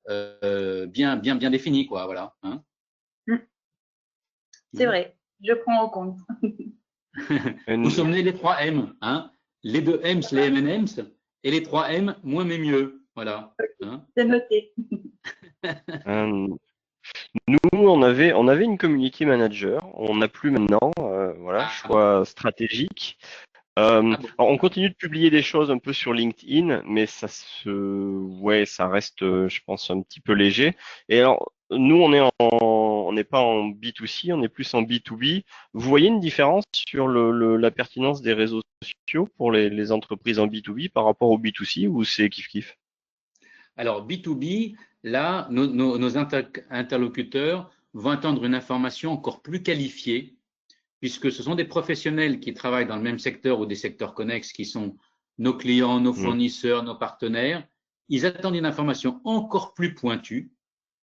bien définies, quoi. Voilà. Hein. C'est vrai, je prends en compte. Vous vous souvenez des 3 M, hein? Les 2 M, c'est les M&M's, et les 3 M, moins mais mieux. Voilà. Hein. C'est noté. Euh, Nous, on avait une community manager, on n'a plus maintenant, voilà, choix stratégique. Bon. Alors on continue de publier des choses un peu sur LinkedIn, mais ouais, ça reste, je pense, un petit peu léger. Et alors, nous, on n'est pas en B2C, on est plus en B2B. Vous voyez une différence sur la pertinence des réseaux sociaux pour les entreprises en B2B par rapport au B2C ou c'est kiff-kiff? Alors, B2B, là, nos interlocuteurs vont attendre une information encore plus qualifiée, puisque ce sont des professionnels qui travaillent dans le même secteur ou des secteurs connexes qui sont nos clients, nos fournisseurs, nos partenaires. Ils attendent une information encore plus pointue,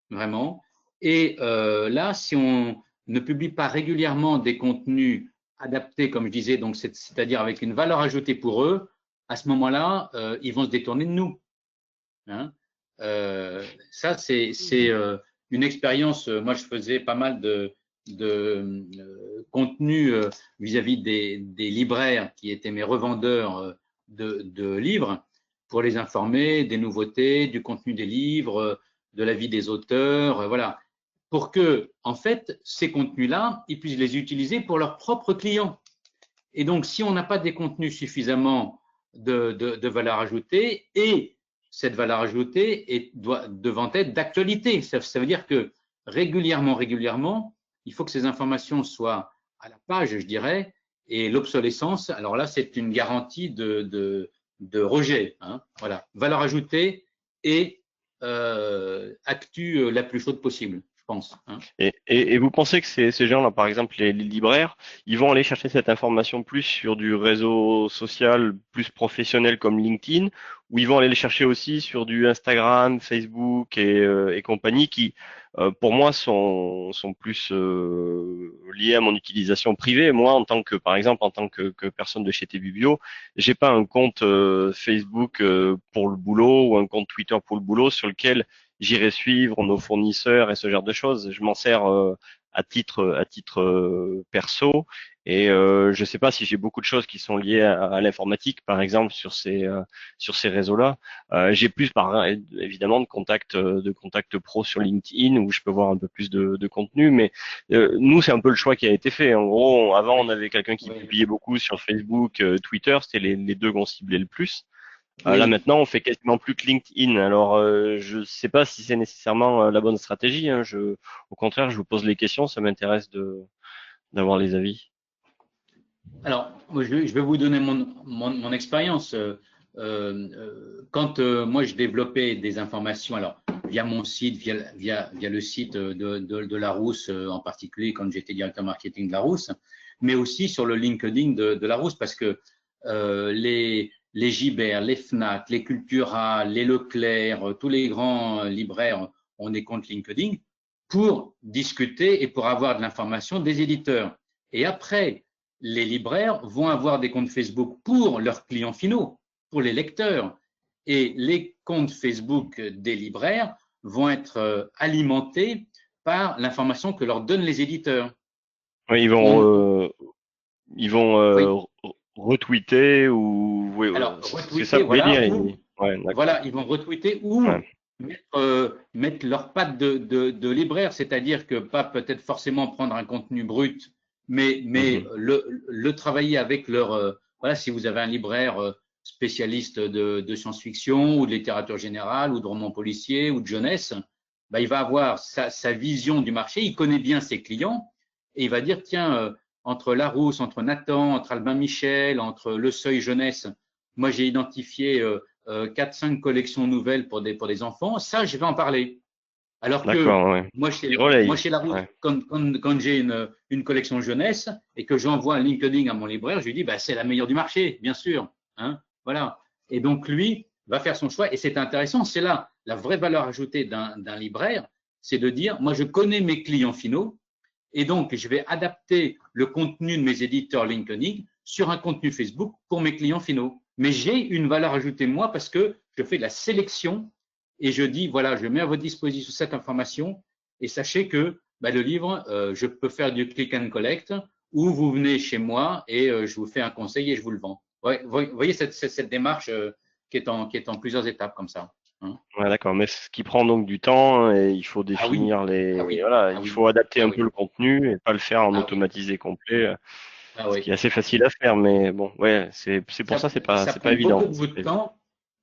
vraiment. Et là, si on ne publie pas régulièrement des contenus adaptés, comme je disais, donc c'est-à-dire avec une valeur ajoutée pour eux, à ce moment-là, ils vont se détourner de nous. Hein. Ça, c'est une expérience. Moi, je faisais pas mal de contenu vis-à-vis des libraires qui étaient mes revendeurs de livres pour les informer des nouveautés, du contenu des livres, de la vie des auteurs, voilà, pour que, en fait, ces contenus-là, ils puissent les utiliser pour leurs propres clients. Et donc, si on n'a pas des contenus suffisamment de valeur ajoutée, et cette valeur ajoutée devant être d'actualité, ça veut dire que régulièrement, il faut que ces informations soient à la page, je dirais, et l'obsolescence, alors là, c'est une garantie de rejet. Hein, voilà, valeur ajoutée et actu la plus chaude possible, je pense. Hein. Et vous pensez que ces gens-là, par exemple les libraires, ils vont aller chercher cette information plus sur du réseau social plus professionnel comme LinkedIn, ou ils vont aller les chercher aussi sur du Instagram, Facebook et compagnie qui, pour moi, sont plus liés à mon utilisation privée. Moi, par exemple, en tant que personne de chez TBBio, j'ai pas un compte Facebook pour le boulot ou un compte Twitter pour le boulot sur lequel j'irai suivre nos fournisseurs et ce genre de choses. Je m'en sers à titre perso et je sais pas si j'ai beaucoup de choses qui sont liées à l'informatique, par exemple sur ces réseaux-là. J'ai plus évidemment de contacts pro sur LinkedIn où je peux voir un peu plus de contenu, mais nous c'est un peu le choix qui a été fait. En gros, avant on avait quelqu'un qui publiait beaucoup sur Facebook, Twitter, c'était les deux qu'on ciblait le plus. Là maintenant, on fait quasiment plus que LinkedIn. Alors, je sais pas si c'est nécessairement la bonne stratégie. Hein. Au contraire, je vous pose les questions. Ça m'intéresse d'avoir les avis. Alors, je vais vous donner mon expérience. Quand moi je développais des informations, alors via mon site, via le site de Larousse en particulier, quand j'étais directeur marketing de Larousse, mais aussi sur le LinkedIn de Larousse, parce que les Gibert, les Fnac, les Cultura, les Leclerc, tous les grands libraires ont des comptes LinkedIn pour discuter et pour avoir de l'information des éditeurs. Et après, les libraires vont avoir des comptes Facebook pour leurs clients finaux, pour les lecteurs. Et les comptes Facebook des libraires vont être alimentés par l'information que leur donnent les éditeurs. Oui, ils vont retweeter ou alors, c'est ça que vous voulez dire. Voilà, ils vont retweeter ou mettre leur patte de libraire, c'est-à-dire que pas peut-être forcément prendre un contenu brut, mais le travailler avec leur voilà, si vous avez un libraire spécialiste de science-fiction ou de littérature générale ou de romans policiers ou de jeunesse, bah, il va avoir sa vision du marché, il connaît bien ses clients et il va dire tiens, entre Larousse, entre Nathan, entre Albin Michel, entre Le Seuil Jeunesse, moi j'ai identifié 4-5 collections nouvelles pour des enfants, ça je vais en parler. Alors que moi chez Larousse, quand j'ai une collection jeunesse et que j'envoie un LinkedIn à mon libraire, je lui dis bah, c'est la meilleure du marché, bien sûr. hein, voilà. Et donc, lui va faire son choix. Et c'est intéressant. C'est là la vraie valeur ajoutée d'un libraire, c'est de dire, moi, je connais mes clients finaux et donc, je vais adapter le contenu de mes éditeurs LinkedIn sur un contenu Facebook pour mes clients finaux. Mais j'ai une valeur ajoutée, moi, parce que je fais de la sélection et je dis, voilà, je mets à votre disposition cette information et sachez que le livre, je peux faire du click and collect ou vous venez chez moi et je vous fais un conseil et je vous le vends. Ouais, vous voyez cette démarche qui est en plusieurs étapes comme ça. Hein. Ouais, d'accord, mais ce qui prend donc du temps et il faut Ah oui, définir ah oui, voilà, ah il oui, faut adapter ah un oui, peu le contenu et pas le faire en ah oui, automatisé complet, ah ce oui. qui est assez facile à faire, mais bon, ouais, c'est pour ça, Ça c'est pas prend évident.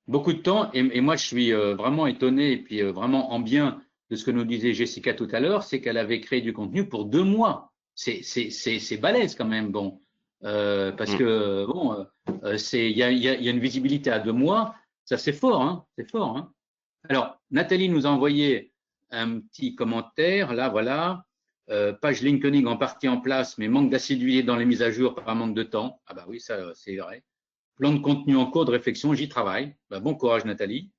beaucoup de temps, et moi je suis vraiment étonné et puis vraiment en bien de ce que nous disait Jessica tout à l'heure, c'est qu'elle avait créé du contenu pour 2 mois. C'est balèze quand même, bon, parce Mm. que bon, il y a une visibilité à 2 mois, ça c'est fort, hein, c'est fort, hein. Alors Nathalie nous a envoyé un petit commentaire, là voilà. Page LinkedIn en partie en place, mais manque d'assiduité dans les mises à jour par manque de temps. Ah bah oui, ça c'est vrai. Plan de contenu en cours de réflexion, j'y travaille. Bon courage Nathalie.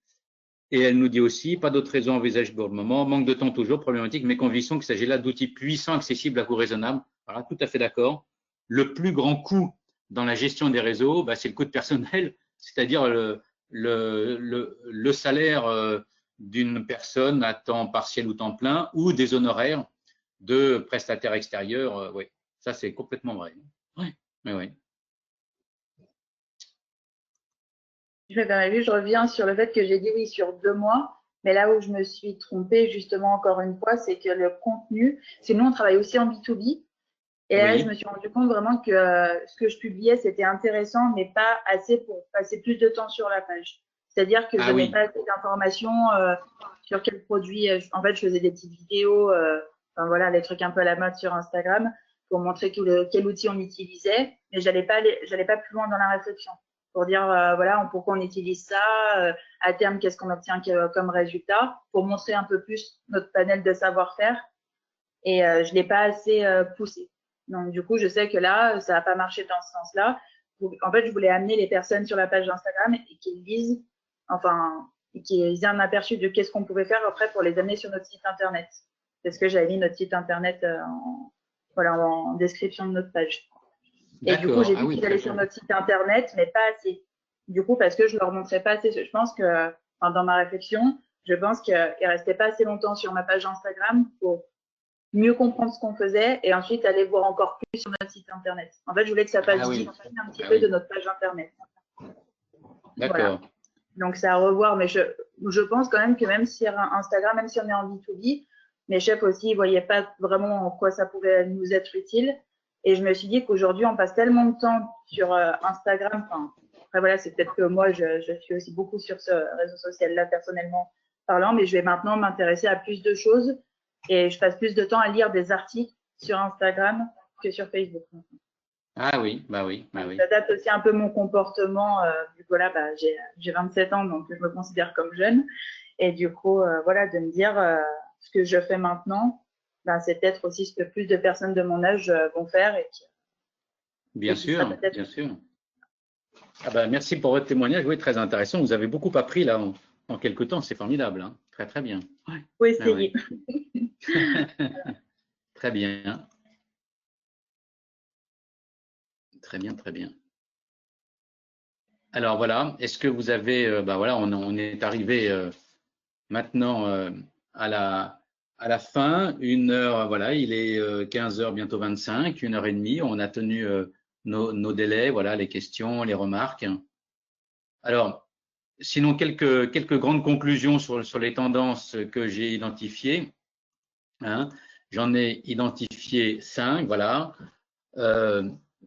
Et elle nous dit aussi, pas d'autres raisons envisagées pour le moment, manque de temps toujours, problématique, mais conviction qu'il s'agit là d'outils puissants, accessibles à coût raisonnable. Voilà, tout à fait d'accord. Le plus grand coût dans la gestion des réseaux, c'est le coût de personnel, c'est-à-dire le salaire d'une personne à temps partiel ou temps plein ou des honoraires de prestataires extérieurs. Oui, ça c'est complètement vrai. Oui, oui. Je me permets juste, je reviens sur le fait que j'ai dit oui sur 2 mois, mais là où je me suis trompée justement encore une fois, c'est que le contenu, c'est nous on travaille aussi en B2B, et là je me suis rendu compte vraiment que ce que je publiais c'était intéressant, mais pas assez pour passer plus de temps sur la page. C'est-à-dire que je donnais pas assez d'informations sur quel produit. En fait, je faisais des petites vidéos, enfin voilà, des trucs un peu à la mode sur Instagram pour montrer quel outil on utilisait, mais j'allais pas plus loin dans la réflexion pour dire voilà pourquoi on utilise ça, à terme qu'est-ce qu'on obtient comme résultat, pour montrer un peu plus notre panel de savoir-faire. Et je l'ai pas assez poussé. Donc du coup, je sais que là, ça n'a pas marché dans ce sens-là. En fait, je voulais amener les personnes sur la page d'Instagram et qu'ils lisent, enfin, et qu'ils aient un aperçu de qu'est-ce qu'on pouvait faire après pour les amener sur notre site internet. Parce que j'avais mis notre site internet en description de notre page. Et du coup, j'ai dit qu'ils allaient sur notre site internet, mais pas assez. Du coup, parce que je leur montrais pas assez. Je pense que, dans ma réflexion, je pense qu'ils restaient pas assez longtemps sur ma page Instagram pour mieux comprendre ce qu'on faisait et ensuite aller voir encore plus sur notre site internet. En fait, je voulais que ça fasse diffuser un petit peu de notre page internet. D'accord. Voilà. Donc, c'est à revoir, mais je pense quand même que même si Instagram, même si on est en B2B, mes chefs aussi, ils voyaient pas vraiment en quoi ça pouvait nous être utile. Et je me suis dit qu'aujourd'hui, on passe tellement de temps sur Instagram. Enfin, après, voilà, c'est peut-être que moi, je suis aussi beaucoup sur ce réseau social-là, personnellement parlant, mais je vais maintenant m'intéresser à plus de choses et je passe plus de temps à lire des articles sur Instagram que sur Facebook. Ah oui, bah oui. Ça adapte aussi un peu mon comportement. Du coup, voilà, j'ai 27 ans, donc je me considère comme jeune. Et du coup, voilà, de me dire ce que je fais maintenant, c'est peut-être aussi ce que plus de personnes de mon âge vont faire. Bien sûr. Ah bah, merci pour votre témoignage. Oui, très intéressant. Vous avez beaucoup appris là en quelques temps. C'est formidable. Hein. Très, très bien. Oui, essayer. Très bien. Très bien, très bien. Alors voilà, est-ce que vous avez, voilà, on est arrivé maintenant à la fin, 1 heure, voilà, il est 15h, bientôt 25, 1h30, on a tenu nos délais, voilà, les questions, les remarques. Alors, sinon, quelques grandes conclusions sur les tendances que j'ai identifiées. Hein. J'en ai identifié 5, voilà.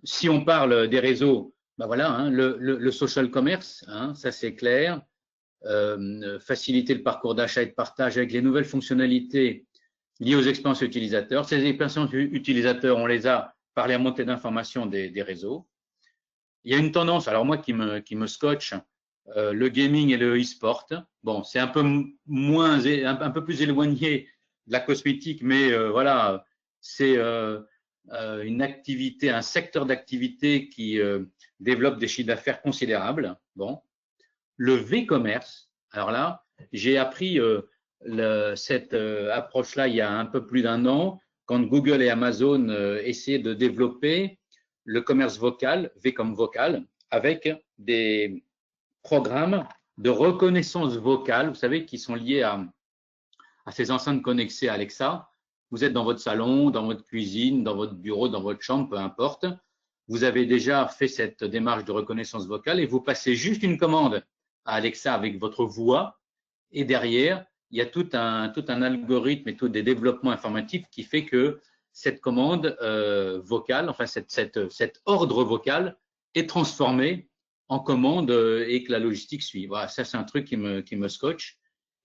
Si on parle des réseaux, voilà, hein, le social commerce, hein, ça c'est clair. Faciliter le parcours d'achat et de partage avec les nouvelles fonctionnalités liées aux expériences utilisateurs. Ces expériences utilisateurs, on les a par les remontées d'informations des réseaux. Il y a une tendance, alors moi qui me scotche, le gaming et le e-sport. Bon, c'est un peu un peu plus éloigné de la cosmétique, mais voilà, c'est une activité, un secteur d'activité qui développe des chiffres d'affaires considérables. Bon, le V-commerce. Alors là, j'ai appris cette approche-là il y a un peu plus d'1 an, quand Google et Amazon essayaient de développer le commerce vocal, V comme vocal, avec des programmes de reconnaissance vocale, vous savez, qui sont liés à ces enceintes connectées à Alexa. Vous êtes dans votre salon, dans votre cuisine, dans votre bureau, dans votre chambre, peu importe. Vous avez déjà fait cette démarche de reconnaissance vocale et vous passez juste une commande à Alexa avec votre voix. Et derrière, il y a tout un algorithme et tout des développements informatiques qui fait que cette commande vocale, enfin cet ordre vocal est transformé en commande et que la logistique suit. Voilà, ça c'est un truc qui me scotche.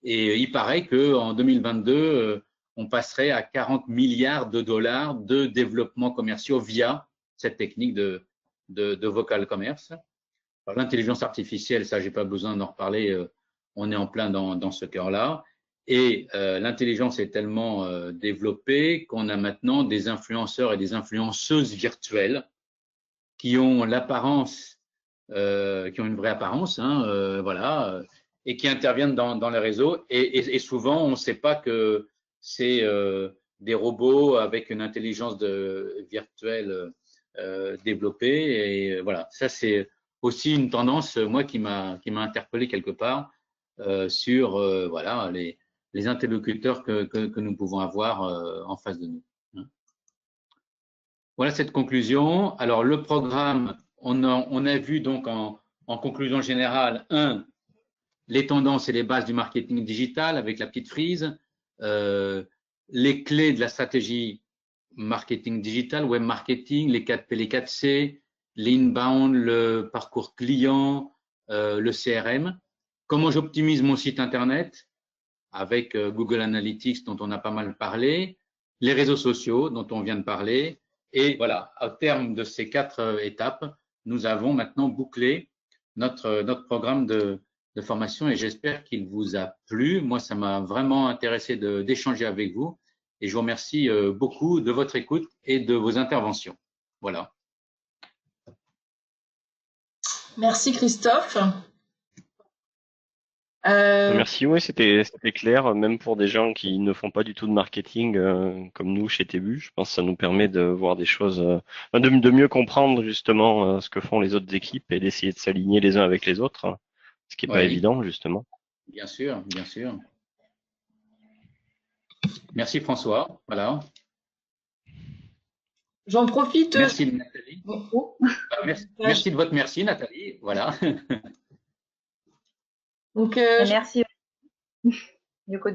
Et il paraît qu'en 2022, on passerait à 40 milliards de dollars de développement commerciaux via cette technique de vocal commerce. L'intelligence artificielle, ça, j'ai pas besoin d'en reparler, on est en plein dans ce cœur-là. Et l'intelligence est tellement développée qu'on a maintenant des influenceurs et des influenceuses virtuelles qui ont l'apparence, qui ont une vraie apparence, hein, voilà, et qui interviennent dans les réseaux. Et souvent, on ne sait pas que c'est des robots avec une intelligence virtuelle développée. Et voilà, ça c'est aussi une tendance, moi, qui m'a interpellé quelque part sur voilà les interlocuteurs que nous pouvons avoir en face de nous. Voilà cette conclusion. Alors le programme, on a vu donc en conclusion générale, les tendances et les bases du marketing digital avec la petite frise, les clés de la stratégie marketing digital, web marketing, les 4P, les 4C, l'inbound, le parcours client, le CRM. Comment j'optimise mon site internet avec Google Analytics dont on a pas mal parlé, les réseaux sociaux dont on vient de parler. Et voilà, au terme de ces 4 étapes, nous avons maintenant bouclé notre programme de formation et j'espère qu'il vous a plu. Moi, ça m'a vraiment intéressé d'échanger avec vous et je vous remercie beaucoup de votre écoute et de vos interventions. Voilà. Merci Christophe. Merci, oui, c'était clair, même pour des gens qui ne font pas du tout de marketing comme nous chez Tébu. Je pense que ça nous permet de voir des choses, de mieux comprendre justement ce que font les autres équipes et d'essayer de s'aligner les uns avec les autres, ce qui n'est pas évident justement. Bien sûr, bien sûr. Merci François. Voilà. J'en profite. Merci Nathalie. Merci de votre merci Nathalie. Voilà. Donc, merci du coup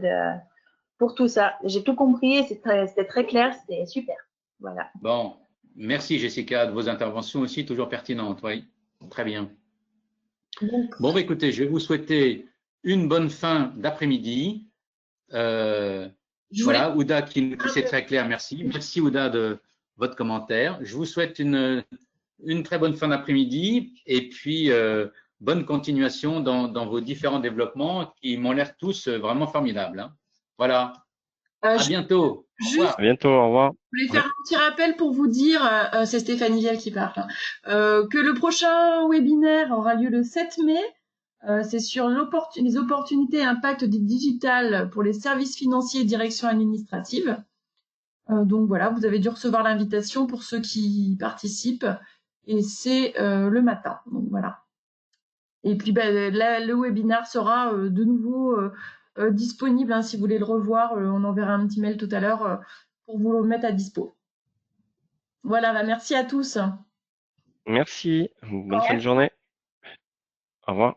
pour tout ça. J'ai tout compris, c'était très clair, c'était super. Voilà. Bon, merci Jessica de vos interventions aussi, toujours pertinentes. Oui, très bien. Bon, bah, écoutez, je vais vous souhaiter une bonne fin d'après-midi. Voilà, Ouda qui nous dit c'est très clair, merci. Merci Ouda de votre commentaire. Je vous souhaite une très bonne fin d'après-midi et puis bonne continuation dans vos différents développements qui m'ont l'air tous vraiment formidables. Hein. Voilà. À bientôt. Au revoir. À bientôt, au revoir. Je voulais faire un petit rappel pour vous dire, c'est Stéphanie Vielle qui parle, que le prochain webinaire aura lieu le 7 mai. C'est sur les opportunités et impacts du digital pour les services financiers et direction administrative. Donc voilà, vous avez dû recevoir l'invitation pour ceux qui participent et c'est le matin. Donc voilà. Et puis là, le webinaire sera de nouveau disponible hein, si vous voulez le revoir. On enverra un petit mail tout à l'heure pour vous le mettre à dispo. Voilà, merci à tous. Merci, bonne fin de journée. Au revoir.